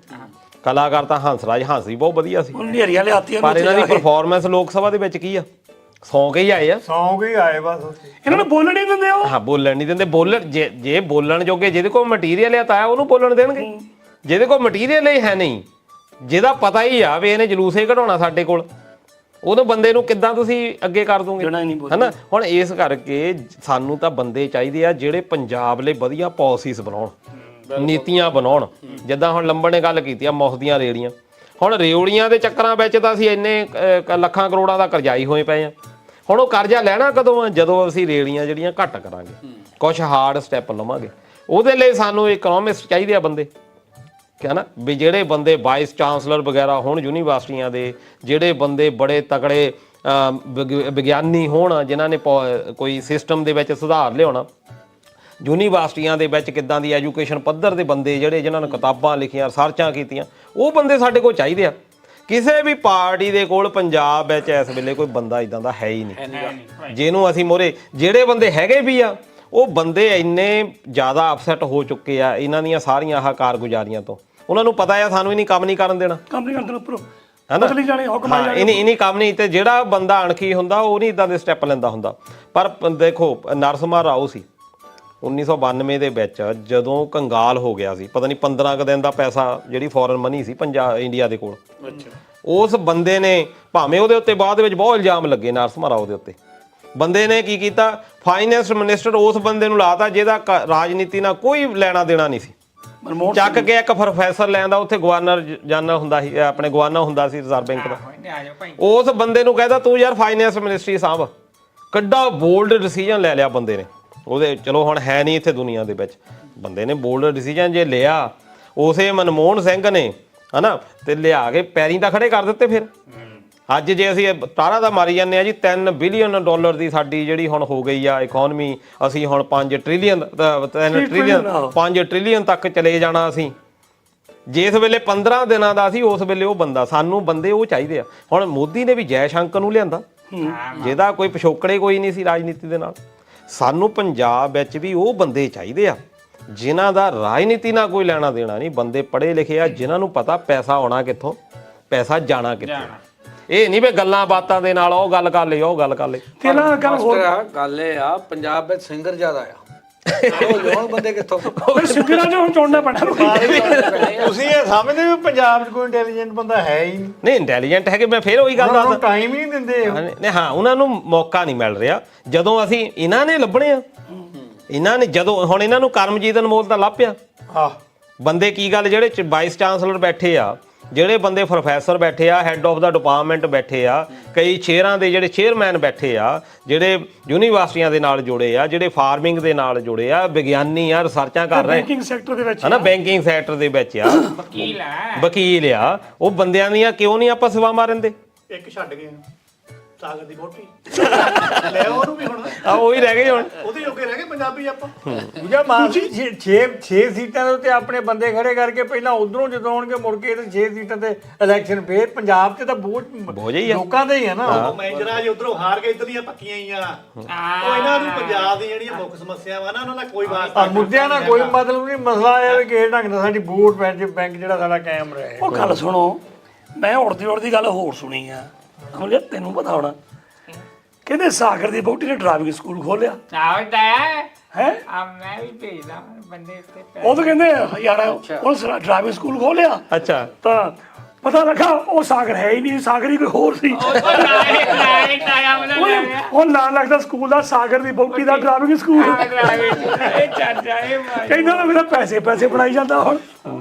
ਕਲਾਕਾਰ ਤਾਂ ਹੰਸਰਾਜ ਹੰਸ ਵੀ ਬਹੁਤ ਵਧੀਆ ਸੀ,
ਨੇਰੀਆਂ ਲਿਆਤੀਆਂ।
ਪਰ ਇਹਨਾਂ ਦੀ ਪਰਫਾਰਮੈਂਸ ਲੋਕ ਸਭਾ ਦੇ ਵਿੱਚ ਕੀ ਆ, ਸੌਂ ਕੇ ਹੀ ਆਏ ਆ।
ਸੌਂ ਕੇ ਆਏ ਬਸ ਉੱਥੇ।
ਇਹਨਾਂ ਨੂੰ ਬੋਲਣ ਹੀ ਦਿੰਦੇ ਉਹ।
ਹਾਂ, ਬੋਲਣ ਨਹੀਂ ਦਿੰਦੇ। ਬੋਲਣ ਜੇ ਬੋਲਣ ਜੋਗੇ, ਜਿਹਦੇ ਕੋਲ ਮਟੀਰੀਅਲ ਆ ਤਾਂ ਉਹਨੂੰ ਬੋਲਣ ਦੇਣਗੇ। ਜਿਹਦੇ ਕੋਲ ਮਟੀਰੀਅਲ ਹੀ ਹੈ ਨਹੀਂ, ਜਿਹਦਾ ਪਤਾ ਹੀ ਆ ਵੀ ਇਹਨੇ ਜਲੂਸੇ ਕਢਾਉਣਾ ਸਾਡੇ ਕੋਲ, ਉਹਨੂੰ ਬੰਦੇ ਨੂੰ ਕਿੱਦਾਂ ਤੁਸੀਂ ਅੱਗੇ ਕਰ ਦੋਗੇ, ਹਨਾ। ਹੁਣ ਇਸ ਕਰਕੇ ਸਾਨੂੰ ਤਾਂ ਬੰਦੇ ਚਾਹੀਦੇ ਆ ਜਿਹੜੇ ਪੰਜਾਬ ਲਈ ਵਧੀਆ ਪਾਲਿਸੀਜ਼ ਬਣਾਉਣ, ਨੀਤੀਆਂ ਬਣਾਉਣ। ਜਿੱਦਾਂ ਹੁਣ ਲੰਬੜ ਨੇ ਗੱਲ ਕੀਤੀ ਆ ਮੁਫ਼ਤ ਦੀਆਂ ਰੇੜੀਆਂ, ਹੁਣ ਰੇਵੜੀਆਂ ਦੇ ਚੱਕਰਾਂ ਵਿੱਚ ਤਾਂ ਅਸੀਂ ਇੰਨੇ ਲੱਖਾਂ ਕਰੋੜਾਂ ਦਾ ਕਰਜ਼ਾਈ ਹੋਏ ਪਏ ਆ। ਹੁਣ ਉਹ ਕਰਜ਼ਾ ਲੈਣਾ ਕਦੋਂ ਆ, ਜਦੋਂ ਅਸੀਂ ਰੇੜੀਆਂ ਜਿਹੜੀਆਂ ਘੱਟ ਕਰਾਂਗੇ, ਕੁਝ ਹਾਰਡ ਸਟੈਪ ਲਵਾਂਗੇ। ਉਹਦੇ ਲਈ ਸਾਨੂੰ ਇਕਨੋਮਿਸਟ ਚਾਹੀਦੇ ਆ ਬੰਦੇ, ਕਿ ਨਾ, ਵੀ ਜਿਹੜੇ ਬੰਦੇ ਵਾਈਸ ਚਾਂਸਲਰ ਵਗੈਰਾ ਹੋਣ ਯੂਨੀਵਰਸਿਟੀਆਂ ਦੇ, ਜਿਹੜੇ ਬੰਦੇ ਬੜੇ ਤਕੜੇ ਵਿਗਿਆਨੀ ਹੋਣ, ਜਿਨ੍ਹਾਂ ਨੇ ਕੋਈ ਸਿਸਟਮ ਦੇ ਵਿੱਚ ਸੁਧਾਰ ਲਿਆਉਣਾ। ਯੂਨੀਵਰਸਿਟੀਆਂ ਦੇ ਵਿੱਚ ਕਿੱਦਾਂ ਦੀ ਐਜੂਕੇਸ਼ਨ ਪੱਧਰ ਦੇ ਬੰਦੇ, ਜਿਹੜੇ ਜਿਨ੍ਹਾਂ ਨੇ ਕਿਤਾਬਾਂ ਲਿਖੀਆਂ, ਰਿਸਰਚਾਂ ਕੀਤੀਆਂ, ਉਹ ਬੰਦੇ ਸਾਡੇ ਕੋਲ ਚਾਹੀਦੇ ਆ। ਕਿਸੇ ਵੀ ਪਾਰਟੀ ਦੇ ਕੋਲ ਪੰਜਾਬ ਵਿੱਚ ਇਸ ਵੇਲੇ ਕੋਈ ਬੰਦਾ ਇਦਾਂ ਦਾ ਹੈ ਹੀ ਨਹੀਂ ਜਿਹਨੂੰ ਅਸੀਂ ਮੋਰੇ। ਜਿਹੜੇ ਬੰਦੇ ਹੈਗੇ ਵੀ ਆ, ਉਹ ਬੰਦੇ ਇੰਨੇ ਜ਼ਿਆਦਾ ਅਪਸੈਟ ਹੋ ਚੁੱਕੇ ਆ ਇਹਨਾਂ ਦੀਆਂ ਸਾਰੀਆਂ ਆਹ ਕਾਰਗੁਜ਼ਾਰੀਆਂ ਤੋਂ, ਉਹਨਾਂ ਨੂੰ ਪਤਾ ਆ ਸਾਨੂੰ ਇਹਨੀ ਕੰਮ ਨਹੀਂ ਕਰਨ ਦੇਣਾ,
ਕੰਮ ਨਹੀਂ ਕਰਦੇ ਉੱਪਰੋਂ
ਹੈਨਾ।
ਬਦਲੀ ਜਾਣੇ ਹੁਕਮ ਆਈ
ਹਾਂ,
ਜਾਣੇ।
ਇਹਨੀ ਕੰਮ ਨਹੀਂ। ਤੇ ਜਿਹੜਾ ਬੰਦਾ ਅਣਖੀ ਹੁੰਦਾ ਉਹ ਨਹੀਂ ਇਦਾਂ ਦੇ ਸਟੈਪ ਲੈਂਦਾ ਹੁੰਦਾ। ਪਰ ਦੇਖੋ ਨਰਸਿਮਹਾ ਰਾਓ ਸੀ 1992 ਦੇ ਵਿੱਚ, ਜਦੋਂ ਕੰਗਾਲ ਹੋ ਗਿਆ ਸੀ, ਪਤਾ ਨਹੀਂ 15 ਕੁ ਦਿਨ ਦਾ ਪੈਸਾ ਜਿਹੜੀ ਫੋਰਨ ਮਨੀ ਸੀ ਇੰਡੀਆ ਦੇ ਕੋਲ, ਉਸ ਬੰਦੇ ਨੇ, ਭਾਵੇਂ ਉਹਦੇ ਉੱਤੇ ਬਾਅਦ ਵਿੱਚ ਬਹੁਤ ਇਲਜ਼ਾਮ ਲੱਗੇ ਨਰਸਿਮਹਾ ਰਾਓ ਦੇ ਉੱਤੇ, ਬੰਦੇ ਨੇ ਕੀ ਕੀਤਾ, ਫਾਈਨੈਂਸ ਮਿਨਿਸਟਰ ਉਸ ਬੰਦੇ ਨੂੰ ਲਾਤਾ ਜਿਹਦਾ ਰਾਜਨੀਤੀ ਨਾਲ ਕੋਈ ਲੈਣਾ ਦੇਣਾ ਨਹੀਂ ਸੀ। ਚੱਕ ਕੇ ਇੱਕ ਪ੍ਰੋਫੈਸਰ ਲੈਂਦਾ, ਉੱਥੇ ਗਵਰਨਰ ਜਨਰਲ ਹੁੰਦਾ ਸੀ, ਆਪਣੇ ਗਵਰਨਰ ਹੁੰਦਾ ਸੀ ਰਿਜ਼ਰਵ ਬੈਂਕ ਦਾ, ਉਸ ਬੰਦੇ ਨੂੰ ਕਹਿੰਦਾ ਤੂੰ ਯਾਰ ਫਾਈਨੈਂਸ ਮਿਨਿਸਟਰੀ ਸਾਂਭ। ਕਿੱਡਾ ਬੋਲਡ ਡਿਸੀਜਨ ਲੈ ਲਿਆ ਬੰਦੇ ਨੇ। ਉਹਦੇ ਚਲੋ ਹੁਣ ਹੈ ਨਹੀਂ ਇੱਥੇ ਦੁਨੀਆ ਦੇ ਵਿੱਚ, ਬੰਦੇ ਨੇ ਬੋਲਡ ਡਿਸੀਜਨ ਜੇ ਲਿਆ, ਉਸੇ ਮਨਮੋਹਨ ਸਿੰਘ ਨੇ ਹਨਾ, ਤੇ ਲਿਆ ਕੇ ਪੈਰੀਂ ਤਾਂ ਖੜੇ ਕਰ ਦਿੱਤੇ। ਫਿਰ ਅੱਜ ਜੇ ਅਸੀਂ ਤਾਰਾ ਦਾ ਮਾਰੀ ਜਾਂਦੇ ਆ ਜੀ, $3 ਬਿਲੀਅਨ ਦੀ ਸਾਡੀ ਜਿਹੜੀ ਹੁਣ ਹੋ ਗਈ ਆ ਇਕਨੋਮੀ, ਅਸੀਂ ਹੁਣ 5 ਟ੍ਰਿਲੀਅਨ ਤੱਕ ਚਲੇ ਜਾਣਾ ਅਸੀਂ। ਜਿਸ ਵੇਲੇ 15 ਦਿਨਾਂ ਦਾ ਸੀ, ਉਸ ਵੇਲੇ ਉਹ ਬੰਦਾ, ਸਾਨੂੰ ਬੰਦੇ ਉਹ ਚਾਹੀਦੇ ਆ। ਹੁਣ ਮੋਦੀ ਨੇ ਵੀ ਜੈ ਸ਼ੰਕਰ ਨੂੰ ਲਿਆਂਦਾ, ਜਿਹਦਾ ਕੋਈ ਪਿਛੋਕੜੇ ਕੋਈ ਨਹੀਂ ਸੀ ਰਾਜਨੀਤੀ ਦੇ ਨਾਲ। ਸਾਨੂੰ ਪੰਜਾਬ ਵਿੱਚ ਵੀ ਉਹ ਬੰਦੇ ਚਾਹੀਦੇ ਆ ਜਿਨ੍ਹਾਂ ਦਾ ਰਾਜਨੀਤੀ ਨਾਲ ਕੋਈ ਲੈਣਾ ਦੇਣਾ ਨਹੀਂ, ਬੰਦੇ ਪੜ੍ਹੇ ਲਿਖੇ ਆ, ਜਿਨ੍ਹਾਂ ਨੂੰ ਪਤਾ ਪੈਸਾ ਆਉਣਾ ਕਿੱਥੋਂ, ਪੈਸਾ ਜਾਣਾ ਕਿੱਥੋਂ। ਇਹ ਨਹੀਂ ਵੀ ਗੱਲਾਂ ਬਾਤਾਂ ਦੇ ਨਾਲ ਉਹ ਗੱਲ ਕਰ ਲਈ, ਉਹ ਗੱਲ ਕਰ ਲਈ।
ਤੇ ਨਾ ਗੱਲ ਹੋਰ,
ਗੱਲ ਇਹ ਆ, ਪੰਜਾਬ ਵਿੱਚ ਸਿੰਗਰ ਜ਼ਿਆਦਾ ਆ, ਉਹ ਲੋਕ ਬੰਦੇ ਕਿੱਥੋਂ?
ਸਿੰਗਰਾਂ ਨੂੰ ਹੁਣ ਚੁਣਨਾ ਪੈਣਾ।
ਤੁਸੀਂ ਇਹ ਸਮਝਦੇ ਹੋ ਪੰਜਾਬ 'ਚ ਕੋਈ ਇੰਟੈਲੀਜੈਂਟ ਬੰਦਾ ਹੈ ਹੀ ਨਹੀਂ?
ਨਹੀਂ, ਇੰਟੈਲੀਜੈਂਟ ਹੈਗੇ, ਮੈਂ ਫਿਰ ਉਹੀ ਗੱਲ ਦੱਸਦਾ,
ਟਾਈਮ ਹੀ ਨਹੀਂ ਦਿੰਦੇ।
ਨਹੀਂ ਹਾਂ, ਉਹਨਾਂ ਨੂੰ ਮੌਕਾ ਨਹੀਂ ਮਿਲ ਰਿਹਾ। ਜਦੋਂ ਅਸੀਂ ਇਹਨਾਂ ਨੇ ਲੱਭਣੇ ਆ, ਇਹਨਾਂ ਨੇ ਜਦੋਂ ਹੁਣ ਇਹਨਾਂ ਨੂੰ ਕਰਮਜੀਤ ਅਨਮੋਲ ਦਾ ਲੱਭਿਆ ਬੰਦੇ, ਕੀ ਗੱਲ ਜਿਹੜੇ ਵਾਈਸ ਚਾਂਸਲਰ ਬੈਠੇ ਆ, ਜਿਹੜੇ ਬੰਦੇ ਪ੍ਰੋਫੈਸਰ ਬੈਠੇ ਆ, ਹੈੱਡ ਆਫ ਦਾ ਡਿਪਾਰਟਮੈਂਟ ਬੈਠੇ ਆ, ਕਈ ਸ਼ੇਅਰਾਂ ਦੇ ਜਿਹੜੇ ਚੇਅਰਮੈਨ ਬੈਠੇ ਆ, ਜਿਹੜੇ ਯੂਨੀਵਰਸਿਟੀਆਂ ਦੇ ਨਾਲ ਜੁੜੇ ਆ, ਜਿਹੜੇ ਫਾਰਮਿੰਗ ਦੇ ਨਾਲ ਜੁੜੇ ਆ, ਵਿਗਿਆਨੀ ਆ, ਰਿਸਰਚਾਂ ਕਰ ਰਹੇ
ਬੈਂਕਿੰਗ ਸੈਕਟਰ ਦੇ ਵਿੱਚ
ਹਨਾ, ਬੈਂਕਿੰਗ ਸੈਕਟਰ ਦੇ ਵਿੱਚ ਆ, ਵਕੀਲ ਆ, ਉਹ ਬੰਦਿਆਂ ਦੀਆਂ ਕਿਉਂ ਨਹੀਂ ਆਪਾਂ ਸੇਵਾ ਮਾਰਨ ਦੇ?
ਇੱਕ ਛੱਡ ਗਏ ਸਾਗਰ ਦੀ ਵੋਟੀ ਲੈ ਉਹਨੂੰ ਵੀ ਹੁਣ
ਆ ਉਹੀ ਰਹਿ ਗਏ ਹੁਣ,
ਉਹਦੇ ਜੋਗੇ ਰਹਿ ਗਏ ਪੰਜਾਬੀ ਆਪਾਂ।
ਦੂਜਾ ਮਾਨ ਜੀ 6 ਸੀਟਾਂ ਦੇ ਉੱਤੇ ਆਪਣੇ ਬੰਦੇ ਖੜੇ ਕਰਕੇ ਪਹਿਲਾਂ ਉਧਰੋਂ ਜਿਤਾਉਣਗੇ, ਮੁੜ ਕੇ ਤੇ 6 ਸੀਟਾਂ ਤੇ ਇਲੈਕਸ਼ਨ। ਫੇਰ ਪੰਜਾਬ 'ਚ ਤਾਂ
ਬੋਝ ਹੀ ਆ
ਲੋਕਾਂ ਦੇ ਹੀ ਆ ਨਾ।
ਮੈਨੇਜਰਾਂ ਜੇ ਉਧਰੋਂ ਹਾਰ ਕੇ ਇੱਧਰਲੀਆਂ ਪੱਕੀਆਂ ਹੀ ਆ, ਉਹ ਇਹਨਾਂ ਨੂੰ ਪੰਜਾਬ ਦੀ ਜਿਹੜੀਆਂ ਮੁੱਖ ਸਮੱਸਿਆਵਾਂ ਨਾ, ਉਹਨਾਂ ਦਾ ਕੋਈ ਵਾਸਤਾ
ਮੁੱਦਿਆਂ ਨਾਲ ਕੋਈ ਮਤਲਬ ਨਹੀਂ। ਮਸਲਾ ਇਹ ਹੈ ਕਿ ਇਹ ਢੰਗ ਨਾਲ ਸਾਡੀ ਵੋਟ ਬੈਂਕ ਜਿਹੜਾ ਸਾਡਾ ਕਾਇਮ ਰਹੇ।
ਉਹ ਗੱਲ ਸੁਣੋ, ਮੈਂ ਉੜਦੀ ਗੱਲ ਹੋਰ ਸੁਣੀ ਆ, ਸਮਝਿਆ, ਤੈਨੂੰ ਪਤਾ ਹੋਣਾ, ਕਹਿੰਦੇ ਸਾਗਰ ਦੀ ਵਹੁਟੀ ਨੇ ਡਰਾਈਵਿੰਗ ਸਕੂਲ ਖੋਲਿਆ ਹੈ।
ਮੈਂ ਵੀ ਭੇਜਦਾ ਬੰਦੇ ਇੱਥੇ।
ਉਹ ਤਾਂ ਕਹਿੰਦੇ ਯਾਰ ਉਹ ਡਰਾਈਵਿੰਗ ਸਕੂਲ ਖੋਲਿਆ,
ਅੱਛਾ,
ਤਾਂ ਪਤਾ ਲੱਗਾ ਉਹ ਸਾਗਰ ਹੈ ਹੀ ਨਹੀਂ, ਸਾਗਰ ਹੀ ਕੋਈ ਹੋਰ ਸੀ। ਉਹ ਨਾਂ ਲੱਗਦਾ ਸਕੂਲ ਦਾ, ਸਾਗਰ ਦੀ ਵਹੁਟੀ ਦਾ ਡਰਾਈਵਿੰਗ ਸਕੂਲ। ਕਹਿੰਦਾ ਨਾ ਮੇਰਾ ਪੈਸੇ ਬਣਾਈ ਜਾਂਦਾ ਹੁਣ।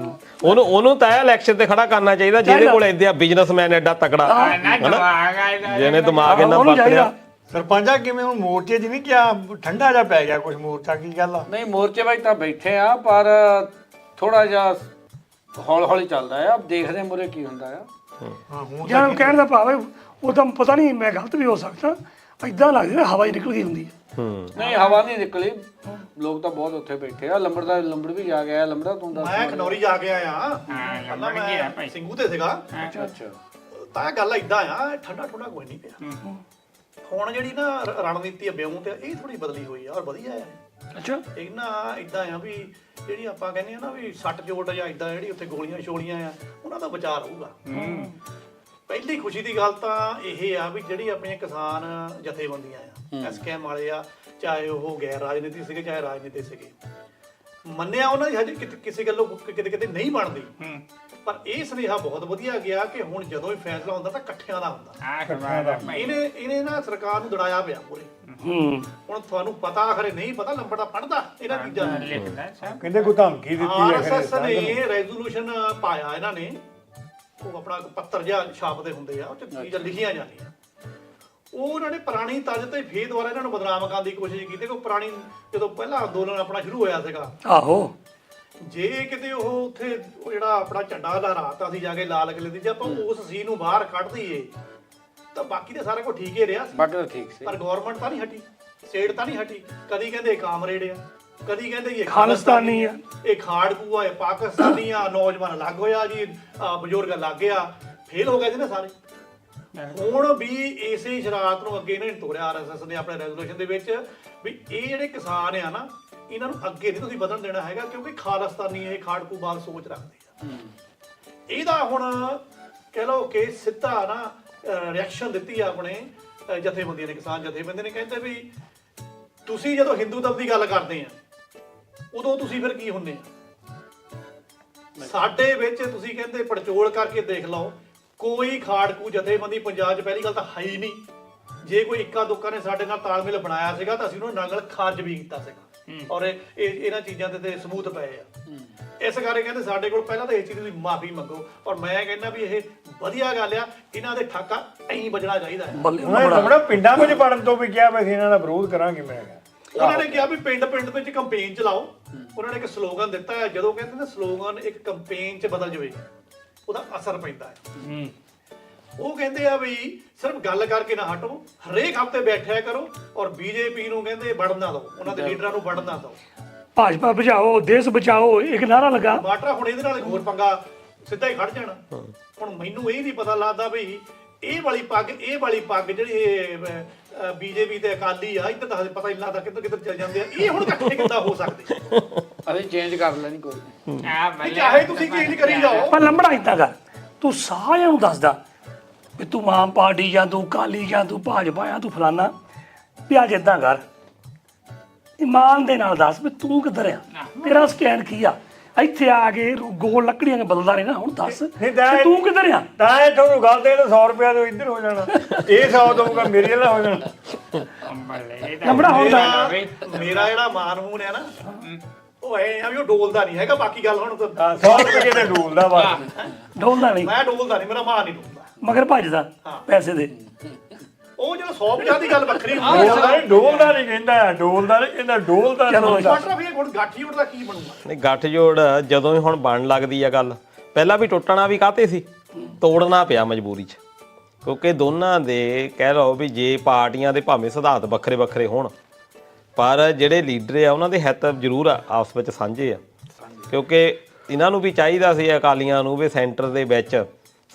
ਉਹਨੂੰ ਤਾਂ ਇਲੈਕਸ਼ਨ ਤੇ ਖੜਾ ਕਰਨਾ ਚਾਹੀਦਾ, ਜਿਹਦੇ ਕੋਲ ਇੰਦਿਆ ਬਿਜ਼ਨਸਮੈਨ ਐਡਾ ਤਕੜਾ, ਜਿਹਨੇ ਦਿਮਾਗ ਇਹਨਾਂ ਵਰਤ ਲਿਆ।
ਸਰਪੰਚਾ ਕਿਵੇਂ ਹੁਣ ਮੋਰਚੇ 'ਚ ਨਹੀਂ ਕਿਹਾ, ਠੰਡਾ ਜਿਹਾ ਪੈ ਗਿਆ ਕੁਝ ਮੋਰਚਾ, ਕੀ ਗੱਲ ਆ?
ਨਹੀਂ, ਮੋਰਚੇ ਵਿੱਚ ਤਾਂ ਬੈਠੇ ਆ, ਪਰ ਥੋੜਾ ਜਿਹਾ ਹੌਲੀ ਚੱਲਦਾ ਆ, ਦੇਖਦੇ ਮੁਰੇ ਕੀ ਹੁੰਦਾ ਆ।
ਜਾਂ ਕਹਿਣ ਦਾ ਭਾਵ ਉਹ ਤਾਂ ਪਤਾ ਨਹੀਂ, ਮੈਂ ਗਲਤ ਵੀ ਹੋ ਸਕਦਾ, ਏਦਾਂ ਲੱਗਦਾ ਹਵਾ ਹੀ ਨਿਕਲ ਗਈ ਹੁੰਦੀ ਹੈ।
ਨਹੀਂ, ਹਵਾ ਨਹੀਂ ਨਿਕਲੀ, ਲੋਕ ਤਾਂ ਬਹੁਤ ਉੱਥੇ ਬੈਠੇ ਆ। ਲੰਬੜ ਵੀ ਜਾ ਗਿਆ। ਲੰਬੜਾ ਤੂੰ ਦੱਸ।
ਮੈਂ ਖਨੌਰੀ ਜਾ ਕੇ ਆਇਆ, ਪਹਿਲਾਂ ਮੈਂ ਸਿੰਘੂ ਤੇ ਸੀਗਾ।
ਅੱਛਾ,
ਤਾਂ ਗੱਲ ਇਦਾਂ ਆ, ਠੰਡਾ ਕੋਈ ਨਹੀਂ ਪਿਆ। ਹੁਣ ਜਿਹੜੀ ਨਾ ਰਣਨੀਤੀ ਬਿਉਂ ਤੇ ਇਹ ਥੋੜੀ ਬਦਲੀ ਹੋਈ ਆ, ਔਰ ਵਧੀਆ ਆ।
ਅੱਛਾ,
ਇਹ ਨਾ ਇਦਾਂ ਆ ਵੀ ਜਿਹੜੀ ਆਪਾਂ ਕਹਿੰਦੇ ਆ ਨਾ ਵੀ ਸੱਟ ਜੋਟ ਜਾਂ ਇਦਾਂ ਜਿਹੜੀ ਉੱਥੇ ਗੋਲੀਆਂ ਛੋਲੀਆਂ ਆ, ਉਹਨਾਂ ਦਾ ਬਚਾਅ ਰਹੂਗਾ। ਪਹਿਲੀ ਖੁਸ਼ੀ ਦੀ ਗੱਲ ਤਾਂ ਇਹ ਆ ਵੀ ਜਿਹੜੀ ਆਪਣੀਆਂ ਕਿਸਾਨ ਜਥੇਬੰਦੀਆਂ ਆ, ਐਸਕੇਐਮ ਵਾਲੇ ਆ, ਚਾਹੇ ਉਹ ਗੈਰ ਰਾਜਨੀਤੀ ਸੀਗੇ ਚਾਹੇ ਰਾਜਨੀਤੀ ਸੀਗੇ, ਮੰਨਿਆ ਉਹਨਾਂ ਦੀ ਹਜੇ ਕਿਸੇ ਗੱਲੋਂ ਕਿਤੇ ਨਹੀਂ ਬਣਦੀ, ਪਰ ਇਹ ਸੁਨੇਹਾ ਬਹੁਤ ਵਧੀਆ ਗਿਆ ਕਿ ਹੁਣ ਜਦੋਂ ਵੀ ਫੈਸਲਾ ਹੁੰਦਾ ਤਾਂ ਇਕੱਠਿਆਂ ਦਾ ਹੁੰਦਾ। ਇਹਨੇ ਨਾ ਸਰਕਾਰ ਨੂੰ ਦੜਾਇਆ ਪਿਆ ਪੂਰੇ। ਹੁਣ ਤੁਹਾਨੂੰ ਪਤਾ ਖਰੇ ਨਹੀਂ ਪਤਾ, ਲੰਬੜਾ ਪੜਦਾ ਇਹਨਾਂ ਚੀਜ਼ਾਂ ਨੂੰ।
ਕਹਿੰਦੇ ਕੋਈ ਧਮਕੀ ਦਿੱਤੀ ਹੈ
ਆਰਐਸਐਸ ਨੇ ਰੈਜ਼ੋਲੂਸ਼ਨ ਪਾਇਆ, ਇਹਨਾਂ ਨੇ ਉਹ ਆਪਣਾ ਪੱਤਰ ਜਿਹਾ ਛਾਪਦੇ ਹੁੰਦੇ ਆ, ਉਹ ਚ ਚੀਜ਼ਾਂ ਲਿਖੀਆਂ ਜਾਂਦੀਆਂ। ਉਹ ਉਹਨਾਂ ਨੇ ਪੁਰਾਣੀ ਤੱਜ ਤੇ ਫੇਰ ਦੁਬਾਰਾ ਇਹਨਾਂ ਨੂੰ ਬਦਨਾਮ ਕਰਨ ਦੀ ਕੋਸ਼ਿਸ਼ ਕੀਤੀ ਕਿ ਪੁਰਾਣੀ ਜਦੋਂ ਪਹਿਲਾ ਅੰਦੋਲਨ ਆਪਣਾ ਸ਼ੁਰੂ ਹੋਇਆ ਸੀਗਾ,
ਆਹੋ,
ਜੇ ਕਿਤੇ ਉਹ ਉੱਥੇ ਉਹ ਜਿਹੜਾ ਆਪਣਾ ਝੰਡਾ ਲਹਿਰਾਤਾ ਸੀ ਜਾ ਕੇ ਲਾਲ ਕਿਲੇ ਦੀ, ਜੇ ਆਪਾਂ ਉਸ ਸੀ ਨੂੰ ਬਾਹਰ ਕੱਢ ਦਈਏ ਤਾਂ ਬਾਕੀ ਤਾਂ ਸਾਰਾ ਕੁਝ ਠੀਕ ਹੀ ਰਿਹਾ ਸੀ।
ਬਾਕੀ ਤਾਂ ਠੀਕ ਸੀ,
ਪਰ ਗਵਰਨਮੈਂਟ ਤਾਂ ਨਹੀਂ ਹਟੀ, ਸਟੇਟ ਤਾਂ ਨਹੀਂ ਹਟੀ। ਕਦੀ ਕਹਿੰਦੇ ਕਾਮਰੇਡ ਆ, ਕਦੀ ਕਹਿੰਦੇ ਇਹ
ਖਾਲਿਸਤਾਨੀ ਆ,
ਇਹ ਖਾੜਕੂ ਆ, ਇਹ ਪਾਕਿਸਤਾਨੀ ਆ, ਨੌਜਵਾਨ ਲੱਗ ਹੋਇਆ ਜੀ, ਬਜ਼ੁਰਗ ਲੱਗ ਗਿਆ, ਫੇਲ ਹੋ ਗਏ ਸੀ ਨਾ ਸਾਰੇ। ਹੁਣ ਵੀ ਇਸੇ ਸ਼ਰਾਰਤ ਨੂੰ ਅੱਗੇ ਇਹਨਾਂ ਨੇ ਤੋਰਿਆ ਆਰਐਸਐਸ ਨੇ ਆਪਣੇ ਰੈਜ਼ੋਲੂਸ਼ਨ ਦੇ ਵਿੱਚ ਵੀ ਇਹ ਜਿਹੜੇ ਕਿਸਾਨ ਆ ਨਾ, ਇਹਨਾਂ ਨੂੰ ਅੱਗੇ ਨਹੀਂ ਤੁਸੀਂ ਵਧਣ ਦੇਣਾ ਹੈਗਾ, ਕਿਉਂਕਿ ਖਾਲਿਸਤਾਨੀ ਇਹ ਖਾੜਕੂਬਾਜ਼ ਸੋਚ ਰੱਖਦੇ ਆ। ਇਹਦਾ ਹੁਣ ਕਹਿ ਲਓ ਕਿ ਸਿੱਧਾ ਨਾ ਰਿਐਕਸ਼ਨ ਦਿੱਤੀ ਆ ਆਪਣੇ ਜਥੇਬੰਦੀਆਂ ਨੇ, ਕਿਸਾਨ ਜਥੇਬੰਦੀਆਂ ਨੇ, ਕਹਿੰਦੇ ਵੀ ਤੁਸੀਂ ਜਦੋਂ ਹਿੰਦੂਤਵ ਦੀ ਗੱਲ ਕਰਦੇ ਆ ਉਦੋਂ ਤੁਸੀਂ ਫਿਰ ਕੀ ਹੁੰਦੇ ਆ? ਸਾਡੇ ਵਿੱਚ ਤੁਸੀਂ ਕਹਿੰਦੇ ਪੜਚੋਲ ਕਰਕੇ ਦੇਖ ਲਓ, ਕੋਈ ਖਾੜਕੂ ਜਥੇਬੰਦੀ ਪੰਜਾਬ 'ਚ ਪਹਿਲੀ ਗੱਲ ਤਾਂ ਹੈ ਹੀ ਨਹੀਂ। ਜੇ ਕੋਈ ਇੱਕਾ ਦੁੱਕਾ ਨੇ ਸਾਡੇ ਨਾਲ ਤਾਲਮੇਲ ਬਣਾਇਆ ਸੀਗਾ ਤਾਂ ਅਸੀਂ ਉਹਨਾਂ ਨਾਲ ਖਾਰਜ ਵੀ ਕੀਤਾ ਸੀਗਾ, ਔਰ ਇਹਨਾਂ ਚੀਜ਼ਾਂ ਤੇ ਸਬੂਤ ਪਏ ਆ। ਇਸ ਕਰਕੇ ਕਹਿੰਦੇ ਸਾਡੇ ਕੋਲ ਪਹਿਲਾਂ ਤਾਂ ਇਸ ਚੀਜ਼ ਦੀ ਮਾਫੀ ਮੰਗੋ, ਔਰ ਮੈਂ ਕਹਿੰਦਾ ਵੀ ਇਹ ਵਧੀਆ ਗੱਲ ਆ, ਇਹਨਾਂ ਦੇ ਠਾਕਾ ਐਂ ਵੱਜਣਾ ਚਾਹੀਦਾ ਹੈ।
ਉਹਨਾਂ ਪਿੰਡਾਂ ਵਿੱਚ ਵੜਨ ਤੋਂ ਵੀ ਕਿਹਾ ਵੀ ਇਹਨਾਂ ਦਾ ਵਿਰੋਧ ਕਰਾਂਗੇ। ਮੈਂ
ਉਹਨਾਂ ਨੇ ਕਿਹਾ ਵੀ ਪਿੰਡ ਵਿੱਚ ਕੰਪੇਨ ਚਲਾਓ। ਉਹਨਾਂ ਨੇ ਇੱਕ ਸਲੋਗਨ ਦਿੱਤਾ ਹੈ, ਜਦੋਂ ਕਹਿੰਦੇ ਨੇ ਸਲੋਗਨ ਇੱਕ ਕੰਪੇਨ 'ਚ ਬਦਲ ਜਾਵੇ ਉਹਦਾ ਅਸਰ ਪੈਂਦਾ ਹੈ। ਉਹ ਕਹਿੰਦੇ ਆ ਵੀ ਸਿਰਫ ਗੱਲ ਕਰਕੇ ਨਾ ਹਟੋ, ਹਰੇਕ ਹਫ਼ਤੇ ਬੈਠਿਆ ਕਰੋ ਔਰ ਬੀਜੇਪੀ ਨੂੰ ਕਹਿੰਦੇ ਵੜਨ ਨਾ ਦਿਓ, ਉਹਨਾਂ ਦੇ ਲੀਡਰਾਂ ਨੂੰ ਵੜਨ ਨਾ ਦਿਓ।
ਭਾਜਪਾ ਬਚਾਓ, ਦੇਸ਼ ਬਚਾਓ, ਇੱਕ ਨਾਰਾ ਲੱਗਾ।
ਮਾਟਰਾ ਹੁਣ ਇਹਦੇ ਨਾਲ ਹੋਰ ਪੰਗਾ ਸਿੱਧਾ ਹੀ ਖੜ ਜਾਣਾ। ਹੁਣ ਮੈਨੂੰ ਇਹ ਨਹੀਂ ਪਤਾ ਲੱਗਦਾ ਵੀ ਇਹ ਵਾਲੀ ਪੱਗ ਜਿਹੜੀ ਬੀਜੇਪੀ ਤੇ ਅਕਾਲੀ ਆ, ਇੱਧਰ ਤਾਂ ਪਤਾ ਹੀ ਨਹੀਂ ਲੱਗਦਾ ਕਿੱਧਰ ਚੱਲ ਜਾਂਦੇ ਆ। ਇਹ ਹੁਣ ਇਕੱਠੇ ਕਿੱਦਾਂ ਹੋ ਸਕਦੇ?
ਅਸੀਂ ਚੇਂਜ ਕਰ ਲੈਣੀ ਕੋਈ
ਨਹੀਂ, ਚਾਹੇ ਤੁਸੀਂ ਚੇਂਜ ਕਰੀ ਜਾਓ,
ਪਰ ਲੰਬੜਾ ਇਦਾਂ ਕਰ, ਤੂੰ ਸਾਰਿਆਂ ਨੂੰ ਦੱਸਦਾ ਵੀ ਤੂੰ ਆਮ ਪਾਰਟੀ ਜਾਂ ਤੂੰ ਅਕਾਲੀ ਜਾਂ ਤੂੰ ਭਾਜਪਾ ਜਾਂ ਤੂੰ ਫਲਾਨਾ, ਵੀ ਅੱਜ ਇਦਾਂ ਕਰ, ਇਮਾਨ ਦੇ ਨਾਲ ਦੱਸ ਵੀ ਤੂੰ ਕਿੱਧਰ ਆ, ਤੇਰਾ ਸਟੈਂਡ ਕੀ ਆ। ਇੱਥੇ ਆ ਕੇ ਗੋਲ ਲੱਕੜੀਆਂ ਬਦਲਦਾ ਨਹੀਂ ਨਾ, ਹੁਣ ਦੱਸ ਵੀ ਤੂੰ ਕਿੱਧਰ ਆ।
ਤਾਂ ਇਹ ਤੁਹਾਨੂੰ ਗੱਲ ਦੇ 100 ਰੁਪਇਆ ਤੋਂ ਇੱਧਰ ਹੋ ਜਾਣਾ, ਇਹ 100 ਦਊਗਾ ਮੇਰੇ ਨਾਲ ਹੋ ਜਾਣਾ।
ਲੰਬੜਾ ਹੁੰਦਾ
ਮੇਰਾ ਜਿਹੜਾ ਮਾਨਮੂਨ ਹੈ ਨਾ, ਉਹ ਐ ਆ ਵੀ ਉਹ ਡੋਲਦਾ ਨਹੀਂ ਹੈਗਾ। ਬਾਕੀ ਗੱਲ ਹੁਣ
100 ਰੁਪਏ ਤੇ ਡੋਲਦਾ ਬਸ,
ਡੋਲਦਾ ਨਹੀਂ,
ਮੈਂ ਡੋਲਦਾ ਨਹੀਂ, ਮੇਰਾ ਮਾਨ ਨਹੀਂ ਡੋਲਦਾ,
ਮਗਰ ਭੱਜਦਾ ਪੈਸੇ ਦੇ।
ਉਹ ਜਦੋਂ 150 ਦੀ ਗੱਲ ਵੱਖਰੀ ਹੁੰਦੀ ਹੈ।
ਡੋਲਦਾ ਨਹੀਂ ਕਹਿੰਦਾ, ਡੋਲਦਾ ਨਹੀਂ ਕਹਿੰਦਾ, ਡੋਲਦਾ
ਮਾਟਰਾ ਫਿਰ ਹੁਣ ਗਾਠੀ ਉੱਡਦਾ ਕੀ ਬਣੂਗਾ?
ਨਹੀਂ, ਗੱਠਜੋੜ ਜਦੋਂ ਹੀ ਹੁਣ ਬਣਨ ਲੱਗਦੀ ਆ ਗੱਲ, ਪਹਿਲਾਂ ਵੀ ਟੁੱਟਣਾ ਵੀ ਕਾਹਤੇ ਸੀ, ਤੋੜਨਾ ਪਿਆ ਮਜਬੂਰੀ 'ਚ। ਕਿਉਂਕਿ ਦੋਨਾਂ ਦੇ ਕਹਿ ਲਓ ਵੀ ਜੇ ਪਾਰਟੀਆਂ ਦੇ ਭਾਵੇਂ ਸਿਧਾਂਤ ਵੱਖਰੇ ਵੱਖਰੇ ਹੋਣ, ਪਰ ਜਿਹੜੇ ਲੀਡਰ ਆ ਉਹਨਾਂ ਦੇ ਹਿੱਤ ਜ਼ਰੂਰ ਆਪਸ ਵਿੱਚ ਸਾਂਝੇ ਆ। ਕਿਉਂਕਿ ਇਹਨਾਂ ਨੂੰ ਵੀ ਚਾਹੀਦਾ ਸੀ ਅਕਾਲੀਆਂ ਨੂੰ ਵੀ ਸੈਂਟਰ ਦੇ ਵਿੱਚ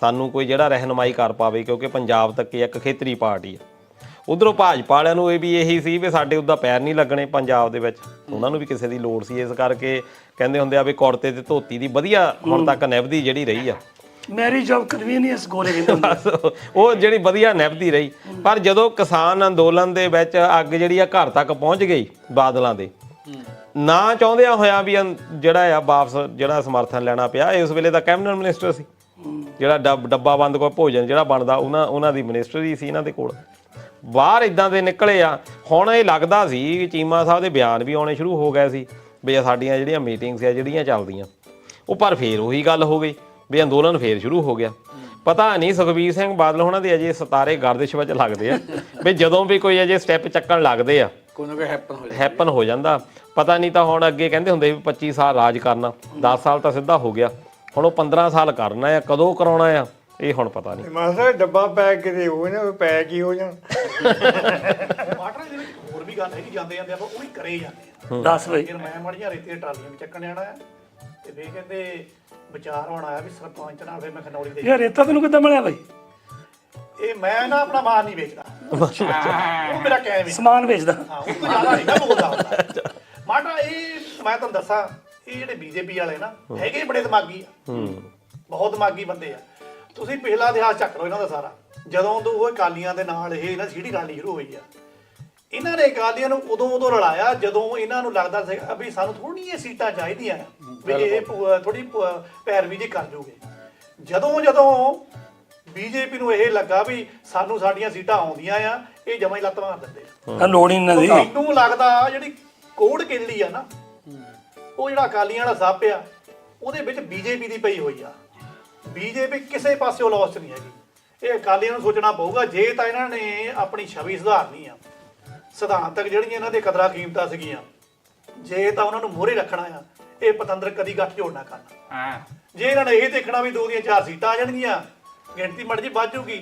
ਸਾਨੂੰ ਕੋਈ ਜਿਹੜਾ ਰਹਿਨਮਾਈ ਕਰ ਪਾਵੇ, ਕਿਉਂਕਿ ਪੰਜਾਬ ਤੱਕ ਇੱਕ ਖੇਤਰੀ ਪਾਰਟੀ ਆ। ਉਧਰੋਂ ਭਾਜਪਾ ਵਾਲਿਆਂ ਨੂੰ ਇਹ ਵੀ ਇਹੀ ਸੀ ਵੀ ਸਾਡੇ ਉਹਦਾ ਪੈਰ ਨਹੀਂ ਲੱਗਣੇ ਪੰਜਾਬ ਦੇ ਵਿੱਚ, ਉਹਨਾਂ ਨੂੰ ਵੀ ਕਿਸੇ ਦੀ ਲੋੜ ਸੀ। ਇਸ ਕਰਕੇ ਕਹਿੰਦੇ ਹੁੰਦੇ ਆ ਵੀ ਕੁੜਤੇ ਤੇ ਧੋਤੀ ਦੀ ਵਧੀਆ ਹੁਣ ਤੱਕ ਨਿਭਦੀ ਜਿਹੜੀ ਰਹੀ ਆ,
ਮੈਰਿਜ ਆਫ ਕਨਵੀਨੀਅੰਸ ਗੋਰੇ ਕਹਿੰਦੇ
ਬਸ ਉਹ ਜਿਹੜੀ ਵਧੀਆ ਨਿਭਦੀ ਰਹੀ। ਪਰ ਜਦੋਂ ਕਿਸਾਨ ਅੰਦੋਲਨ ਦੇ ਵਿੱਚ ਅੱਗ ਜਿਹੜੀ ਆ ਘਰ ਤੱਕ ਪਹੁੰਚ ਗਈ ਬਾਦਲਾਂ ਦੇ, ਨਾ ਚਾਹੁੰਦਿਆਂ ਹੋਇਆ ਵੀ ਜਿਹੜਾ ਆ ਵਾਪਸ ਜਿਹੜਾ ਸਮਰਥਨ ਲੈਣਾ ਪਿਆ। ਇਸ ਵੇਲੇ ਦਾ ਕੈਬਨਿਟ ਮਿਨਿਸਟਰ ਸੀ, ਜਿਹੜਾ ਡੱਬਾ ਬੰਦ ਕੋਈ ਭੋਜਨ ਜਿਹੜਾ ਬਣਦਾ ਉਹਨਾਂ ਦੀ ਮਿਨਿਸਟਰੀ ਸੀ ਇਹਨਾਂ ਦੇ ਕੋਲ। ਬਾਹਰ ਇਦਾਂ ਦੇ ਨਿਕਲੇ ਆ। ਹੁਣ ਇਹ ਲੱਗਦਾ ਸੀ ਕਿ ਚੀਮਾ ਸਾਹਿਬ ਦੇ ਬਿਆਨ ਵੀ ਆਉਣੇ ਸ਼ੁਰੂ ਹੋ ਗਏ ਸੀ ਵੀ ਸਾਡੀਆਂ ਜਿਹੜੀਆਂ ਮੀਟਿੰਗਸ ਆ ਜਿਹੜੀਆਂ ਚੱਲਦੀਆਂ ਉਹ, ਪਰ ਫੇਰ ਉਹੀ ਗੱਲ ਹੋ ਗਈ ਵੀ ਅੰਦੋਲਨ ਫੇਰ ਸ਼ੁਰੂ ਹੋ ਗਿਆ। ਪਤਾ ਨਹੀਂ ਸੁਖਬੀਰ ਸਿੰਘ ਬਾਦਲ ਹੋਣਾ ਦੇ ਅਜੇ ਸਿਤਾਰੇ ਗਰਦਿਸ਼ ਵਿੱਚ ਲੱਗਦੇ ਆ ਵੀ ਜਦੋਂ ਵੀ ਕੋਈ ਅਜੇ ਸਟੈਪ ਚੱਕਣ ਲੱਗਦੇ ਆ
ਕੋਈ ਨਾ ਕੋਈ
ਹੈਪਨ ਹੋ ਜਾਂਦਾ। ਪਤਾ ਨਹੀਂ ਤਾਂ ਹੁਣ ਅੱਗੇ ਕਹਿੰਦੇ ਹੁੰਦੇ ਵੀ 25 ਸਾਲ ਰਾਜ ਕਰਨਾ, 10 ਸਾਲ ਤਾਂ ਸਿੱਧਾ ਹੋ ਗਿਆ, ਹੁਣ ਉਹ 15 ਸਾਲ ਕਰਨਾ ਆ, ਕਦੋਂ ਕਰਾਉਣਾ ਆ ਇਹ ਹੁਣ ਪਤਾ ਨਹੀਂ।
ਮਾਸਟਰ ਡੱਬਾ ਪੈਕ ਕਿਤੇ ਹੋਵੇ ਨਾ, ਪੈਕ ਹੀ ਹੋ ਜਾਣ।
ਮਾਟਰਾ ਦੇ ਵਿੱਚ ਹੋਰ ਵੀ ਗੱਲ ਹੈ ਕਿ ਜਾਂਦੇ ਜਾਂਦੇ ਆਪਾਂ ਉਹ ਵੀ ਕਰੇ ਜਾਂਦੇ ਆ।
ਦੱਸ ਬਈ।
ਫਿਰ ਮੈਂ ਮੜੀਆਂ ਰੇਤੇ ਟਰਾਲੀਆਂ ਵੀ ਚੱਕਣ ਜਾਣਾ ਆ, ਤੇ ਫੇਰ ਕਹਿੰਦੇ ਵਿਚਾਰ ਹੋਣ ਆਇਆ ਵੀ ਸਰਪੰਚ ਨਾਲ ਫਿਰ ਮੈਂ ਖਨੌਰੀ ਦੇ
ਯਾਰ ਰੇਤਾ ਤੈਨੂੰ ਕਿੱਦਾਂ ਮਿਲਿਆ ਬਈ?
ਇਹ ਮੈਂ ਨਾ ਆਪਣਾ ਮਾਨ ਨਹੀਂ ਵੇਚਦਾ, ਉਹ ਮੇਰਾ ਕਹਿ ਵੀ
ਸਮਾਨ ਵੇਚਦਾ।
ਹਾਂ, ਉਹ ਤੋਂ ਜ਼ਿਆਦਾ ਨਹੀਂ ਨਾ ਬੋਲਦਾ ਹੁੰਦਾ। ਮਾਟਰਾ ਇਹ ਮੈਂ ਤੁਹਾਨੂੰ ਦੱਸਾਂ, ਇਹ ਜਿਹੜੇ ਬੀਜੇਪੀ ਵਾਲੇ ਨਾ ਹੈਗੇ ਬੜੇ ਦਿਮਾਗੀ ਆ, ਬਹੁਤ ਦਿਮਾਗੀ ਬੰਦੇ ਆ। ਤੁਸੀਂ ਪਿਛਲਾ ਇਤਿਹਾਸ ਚੱਕ ਲਓ ਇਹਨਾਂ ਦਾ ਸਾਰਾ, ਜਦੋਂ ਤੋਂ ਉਹ ਅਕਾਲੀਆਂ ਦੇ ਨਾਲ ਇਹ ਇਹਨਾਂ ਦੀ ਸੀੜੀ ਰਲਣੀ ਸ਼ੁਰੂ ਹੋਈ ਆ, ਇਹਨਾਂ ਨੇ ਅਕਾਲੀਆਂ ਨੂੰ ਉਦੋਂ ਰਲਾਇਆ ਜਦੋਂ ਇਹਨਾਂ ਨੂੰ ਲੱਗਦਾ ਸੀਗਾ ਵੀ ਸਾਨੂੰ ਥੋੜ੍ਹੀਆਂ ਸੀਟਾਂ ਚਾਹੀਦੀਆਂ ਆ, ਵੀ ਇਹ ਥੋੜੀ ਪੈਰਵੀ ਜੀ ਕਰ ਜੂਗੇ। ਜਦੋਂ ਬੀਜੇਪੀ ਨੂੰ ਇਹ ਲੱਗਾ ਵੀ ਸਾਨੂੰ ਸਾਡੀਆਂ ਸੀਟਾਂ ਆਉਂਦੀਆਂ ਆ, ਇਹ ਜਮਾਂ ਹੀ ਲੱਤ ਮਾਰ ਦਿੰਦੇ ਆ।
ਲੋੜ ਹੀ ਨਹੀਂ ਦੀ।
ਮੈਨੂੰ ਲੱਗਦਾ ਜਿਹੜੀ ਕੋੜ ਕਿੱਲੀ ਆ ਨਾ, ਉਹ ਜਿਹੜਾ ਅਕਾਲੀਆਂ ਵਾਲਾ ਸੱਪ ਆ, ਉਹਦੇ ਵਿੱਚ ਬੀਜੇਪੀ ਦੀ ਪਈ ਹੋਈ ਆ। ਬੀਜੇਪੀ ਕਿਸੇ ਪਾਸਿਓਂ ਲੌਸ ਨਹੀਂ ਹੈਗੀ। ਇਹ ਅਕਾਲੀਆਂ ਨੂੰ ਸੋਚਣਾ ਪਊਗਾ, ਜੇ ਤਾਂ ਇਹਨਾਂ ਨੇ ਆਪਣੀ ਛਵੀ ਸੁਧਾਰਨੀ ਆ, ਸਿਧਾਂਤਕ ਜਿਹੜੀਆਂ ਇਹਨਾਂ ਦੇ ਕਦਰਾਂ ਕੀਮਤਾਂ ਸੀਗੀਆਂ, ਜੇ ਤਾਂ ਉਹਨਾਂ ਨੂੰ ਮੋਹਰੇ ਰੱਖਣਾ ਆ, ਇਹ ਪਤੰਦਰ ਕਦੀ ਗੱਠ ਜੋੜਨਾ ਕਰਨਾ। ਜੇ ਇਹਨਾਂ ਨੇ ਇਹ ਦੇਖਣਾ ਵੀ 2 ਦੀਆਂ 4 ਸੀਟਾਂ ਆ ਜਾਣਗੀਆਂ, ਗਿਣਤੀ ਮੜ ਜੀ ਵੱਧ ਜੂਗੀ,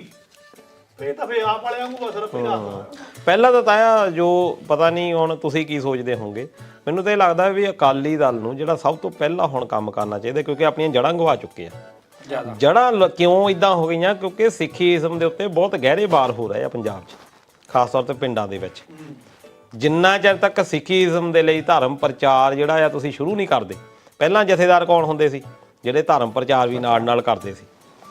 ਫੇਰ ਤਾਂ ਫੇਰ ਆਪ ਵਾਲਿਆਂ ਨੂੰ ਸਿਰਫ ਹੀ ਰਾਤ।
ਪਹਿਲਾਂ ਤਾਂ ਤਾਇਆ ਜੋ ਪਤਾ ਨਹੀਂ ਹੁਣ ਤੁਸੀਂ ਕੀ ਸੋਚਦੇ ਹੋਵੋਗੇ, ਮੈਨੂੰ ਤਾਂ ਇਹ ਲੱਗਦਾ ਵੀ ਅਕਾਲੀ ਦਲ ਨੂੰ ਜਿਹੜਾ ਸਭ ਤੋਂ ਪਹਿਲਾਂ ਹੁਣ ਕੰਮ ਕਰਨਾ ਚਾਹੀਦਾ, ਕਿਉਂਕਿ ਆਪਣੀਆਂ ਜੜ੍ਹਾਂ ਗਵਾ ਚੁੱਕੇ ਆ। ਜੜ੍ਹਾਂ ਕਿਉਂ ਇਦਾਂ ਹੋ ਗਈਆਂ? ਕਿਉਂਕਿ ਸਿੱਖੀਜ਼ਮ ਦੇ ਉੱਤੇ ਬਹੁਤ ਗਹਿਰੇ ਵਾਰ ਹੋ ਰਹੇ ਆ ਪੰਜਾਬ 'ਚ, ਖਾਸ ਤੌਰ ਤੇ ਪਿੰਡਾਂ ਦੇ ਵਿੱਚ। ਜਿੰਨਾ ਚਿਰ ਤੱਕ ਸਿੱਖੀਜ਼ਮ ਦੇ ਲਈ ਧਰਮ ਪ੍ਰਚਾਰ ਜਿਹੜਾ ਆ ਤੁਸੀਂ ਸ਼ੁਰੂ ਨਹੀਂ ਕਰਦੇ, ਪਹਿਲਾਂ ਜਥੇਦਾਰ ਕੌਣ ਹੁੰਦੇ ਸੀ? ਜਿਹੜੇ ਧਰਮ ਪ੍ਰਚਾਰ ਵੀ ਨਾਲ ਕਰਦੇ ਸੀ,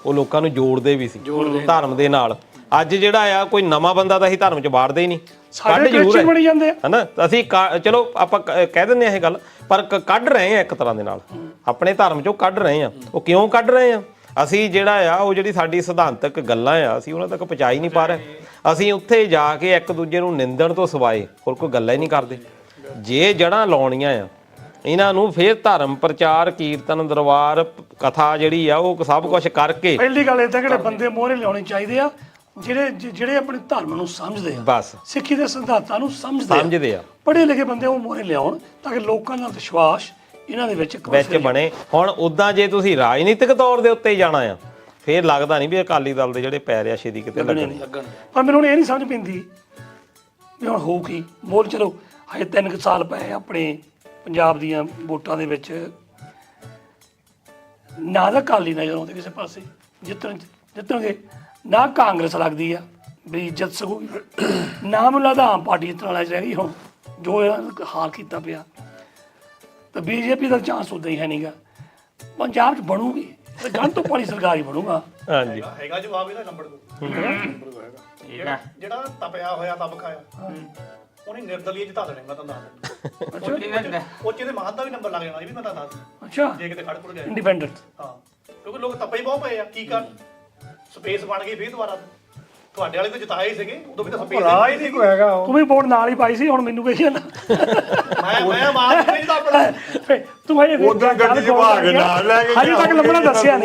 ਉਹ ਲੋਕਾਂ ਨੂੰ ਜੋੜਦੇ ਵੀ ਸੀ ਧਰਮ ਦੇ ਨਾਲ। ਅੱਜ ਜਿਹੜਾ ਆ ਕੋਈ ਨਵਾਂ ਬੰਦਾ ਤਾਂ ਅਸੀਂ ਧਰਮ 'ਚ ਵਾੜਦੇ ਹੀ ਨਹੀਂ, ਕੱਢ ਜ਼ਰੂਰ ਹੈ
ਬਣੀ ਜਾਂਦੇ ਆ
ਹਨਾ। ਅਸੀਂ ਚਲੋ ਆਪਾਂ ਕਹਿ ਦਿੰਦੇ ਆ ਇਹ ਗੱਲ, ਪਰ ਕੱਢ ਰਹੇ ਆ ਇੱਕ ਤਰ੍ਹਾਂ ਦੇ ਨਾਲ, ਆਪਣੇ ਧਰਮ 'ਚੋਂ ਕੱਢ ਰਹੇ ਆ। ਉਹ ਕਿਉਂ ਕੱਢ ਰਹੇ ਆ? ਅਸੀਂ ਜਿਹੜਾ ਆ ਉਹ ਜਿਹੜੀ ਸਾਡੀ ਸਿਧਾਂਤਕ ਗੱਲਾਂ ਆ ਅਸੀਂ ਉਹਨਾਂ ਤੱਕ ਪਹੁੰਚਾ ਹੀ ਨਹੀਂ ਪਾ ਰਹੇ। ਅਸੀਂ ਉੱਥੇ ਜਾ ਕੇ ਇੱਕ ਦੂਜੇ ਨੂੰ ਨਿੰਦਣ ਤੋਂ ਸਿਵਾਏ ਹੋਰ ਕੋਈ ਗੱਲਾਂ ਹੀ ਨਹੀਂ ਕਰਦੇ। ਜੇ ਜੜ੍ਹਾਂ ਲਾਉਣੀਆਂ ਆ ਇਹਨਾਂ ਨੂੰ, ਫਿਰ ਧਰਮ ਪ੍ਰਚਾਰ, ਕੀਰਤਨ, ਦਰਬਾਰ, ਕਥਾ ਜਿਹੜੀ ਆ ਉਹ ਸਭ ਕੁਝ ਕਰਕੇ।
ਪਹਿਲੀ ਗੱਲ ਇਹ ਤਾਂ ਕਿ ਬੰਦੇ ਮੋਹਰੇ ਲਿਆਉਣੇ ਚਾਹੀਦੇ ਆ ਜਿਹੜੇ ਆਪਣੇ ਧਰਮ ਨੂੰ ਸਮਝਦੇ ਆ,
ਬਸ
ਸਿੱਖੀ ਦੇ ਸਿਧਾਂਤਾਂ ਨੂੰ ਸਮਝਦੇ ਆ। ਪੜ੍ਹੇ ਲਿਖੇ ਬੰਦੇ ਉਹ ਮੋਹਰੇ ਲਿਆਉਣ ਤਾਂ ਕਿ ਲੋਕਾਂ ਦਾ ਵਿਸ਼ਵਾਸ ਇਹਨਾਂ ਦੇ ਵਿੱਚ
ਬਣੇ। ਹੁਣ ਉਦਾਂ ਜੇ ਤੁਸੀਂ ਰਾਜਨੀਤਿਕ ਤੌਰ ਦੇ ਉੱਤੇ ਜਾਣਾ ਆ, ਫਿਰ ਲੱਗਦਾ ਨਹੀਂ ਵੀ ਅਕਾਲੀ ਦਲ ਦੇ ਜਿਹੜੇ ਪੈਰ ਆ ਛੇਤੀ ਕਿਤੇ ਲੱਗਣੇ।
ਪਰ ਮੈਨੂੰ ਹੁਣ ਇਹ ਨਹੀਂ ਸਮਝ ਪੈਂਦੀ ਵੀ ਹੁਣ ਹੋਊ ਕੀ। ਬੋਲ ਚਲੋ ਹਜੇ 3 ਸਾਲ ਪਏ ਆਪਣੇ ਪੰਜਾਬ ਦੀਆਂ ਵੋਟਾਂ ਦੇ ਵਿੱਚ, ਨਾ ਤਾਂ ਅਕਾਲੀ ਨਜ਼ਰ ਆਉਂਦੇ ਕਿਸੇ ਪਾਸੇ ਜਿੱਤਣਗੇ, ਨਾ ਕਾਂਗਰਸ ਲੱਗਦੀ ਆ ਵੀ ਇੱਜ਼ਤ ਸਕੂਗੀ, ਨਾ ਮੈਨੂੰ ਲੱਗਦਾ ਆਮ ਪਾਰਟੀ ਜਿੱਤਣ ਵਾਲਾ ਰਹਿ ਗਈ। ਹੁਣ ਜੋ ਹਾਲ ਕੀਤਾ ਪਿਆ ਤਾਂ ਬੀਜੇਪੀ ਦਾ ਚਾਂਸ ਉਦਾਂ ਹੀ ਹੈ ਨਹੀਂਗਾ। ਪੰਜਾਬ 'ਚ ਬਣੂਗੀ ਤੇ ਗੰਢ ਤੋਂ ਪਾਣੀ ਸਰਕਾਰ ਹੀ ਬਣੂਗਾ।
ਹਾਂਜੀ
ਹੈਗਾ ਜਵਾਬ ਇਹਦਾ ਨੰਬਰ 2 ਜਿਹੜਾ ਤਪਿਆ ਹੋਇਆ ਤਬ ਖਾਇਆ ਉਹਨੇ ਨਿਰਦਲੀਏ ਜਿਤਾ ਦੇਣੇ। ਮੈਂ ਤੁਹਾਨੂੰ ਦੱਸ ਦਿੰਦਾ ਉਹ ਜਿਹਦੇ ਮਾਨ ਦਾ ਵੀ ਨੰਬਰ ਲੱਗ ਜਾਣਾ, ਇਹ ਵੀ ਮੈਂ ਤੁਹਾਨੂੰ ਦੱਸ ਦਿੰਦਾ।
ਅੱਛਾ,
ਜੇ ਕਿਤੇ ਖੜਪੁਰ ਗਿਆ
ਇੰਡੀਪੈਂਡੈਂਟ।
ਹਾਂ, ਕਿਉਂਕਿ ਲੋਕ ਤਪੇ ਹੀ ਬਹੁਤ ਪਏ ਆ। ਕੀ ਕਰ ਸਪੇਸ ਬਣ ਗਈ ਫੇਰ ਦੁਬਾਰਾ। ਤੁਹਾਡੇ ਵਾਲੇ ਤਾਂ ਜਿਤਾਏ ਹੀ ਸੀਗੇ, ਉਦੋਂ ਵੀ ਤਾਂ ਸਪੇਸ
ਰਾਜ ਨਹੀਂ ਕੋਈ ਹੈਗਾ।
ਤੂੰ ਵੀ ਵੋਟ ਨਾਲ ਹੀ ਪਾਈ ਸੀ, ਹੁਣ ਮੈਨੂੰ ਕਹੀ ਜਾਂਦਾ
ਮੈਂ ਮਾਨ ਨਹੀਂ ਦਾ ਆਪਣਾ।
ਤੂੰ ਹਜੇ
ਉਧਰ ਗੱਡੀ ਚ ਭਾਗ ਨਾਲ ਲੈ ਕੇ
ਹਜੇ ਤੱਕ ਲੱਭਣਾ ਦੱਸਿਆ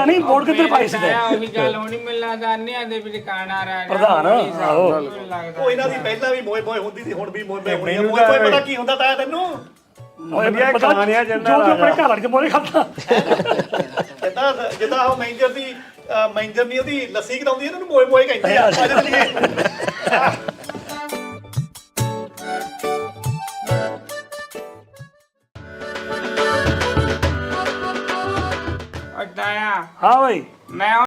ਨਹੀਂ ਵੋਟ ਕਿੱਧਰ ਪਾਈ ਸੀ ਤੇ
ਉਹੀ ਗੱਲ ਹੋਣੀ ਮਿਲਣਾ ਦਾਨਿਆਂ ਦੇ ਵਿੱਚ ਕਾਣਾ ਰਹਿ
ਪ੍ਰਧਾਨ। ਆਹੋ,
ਉਹ ਇਹਨਾਂ ਦੀ ਪਹਿਲਾਂ ਵੀ ਮੋਏ ਮੋਏ ਹੁੰਦੀ ਸੀ, ਹੁਣ ਵੀ ਮੋਏ ਹੋਣੀ ਆ। ਮੋਏ ਪਤਾ ਕੀ ਹੁੰਦਾ ਤਾਂ ਤੈਨੂੰ
ਵਧੀਆ ਕਹਾਣੀਆਂ ਜੰਨਾ
ਜੋ ਆਪਣੇ ਘਰ ਵਾਲੇ ਚ ਮੋਰੇ ਖਾਦਾ।
ਜਿੱਦਾਂ ਉਹ ਮੈਨੇਜਰ ਦੀ ਉਹਦੀ ਲੱਸੀ ਕਰਾਉਂਦੀ ਇਹਨਾਂ ਨੂੰ ਮੋਏ ਮੋਏ ਕਹਿੰਦੇ ਆ। ਅੱਜ ਚਲੀਏ
ਅੱਡਾ ਆ
ਹਾਂ ਬਈ,
ਮੈਂ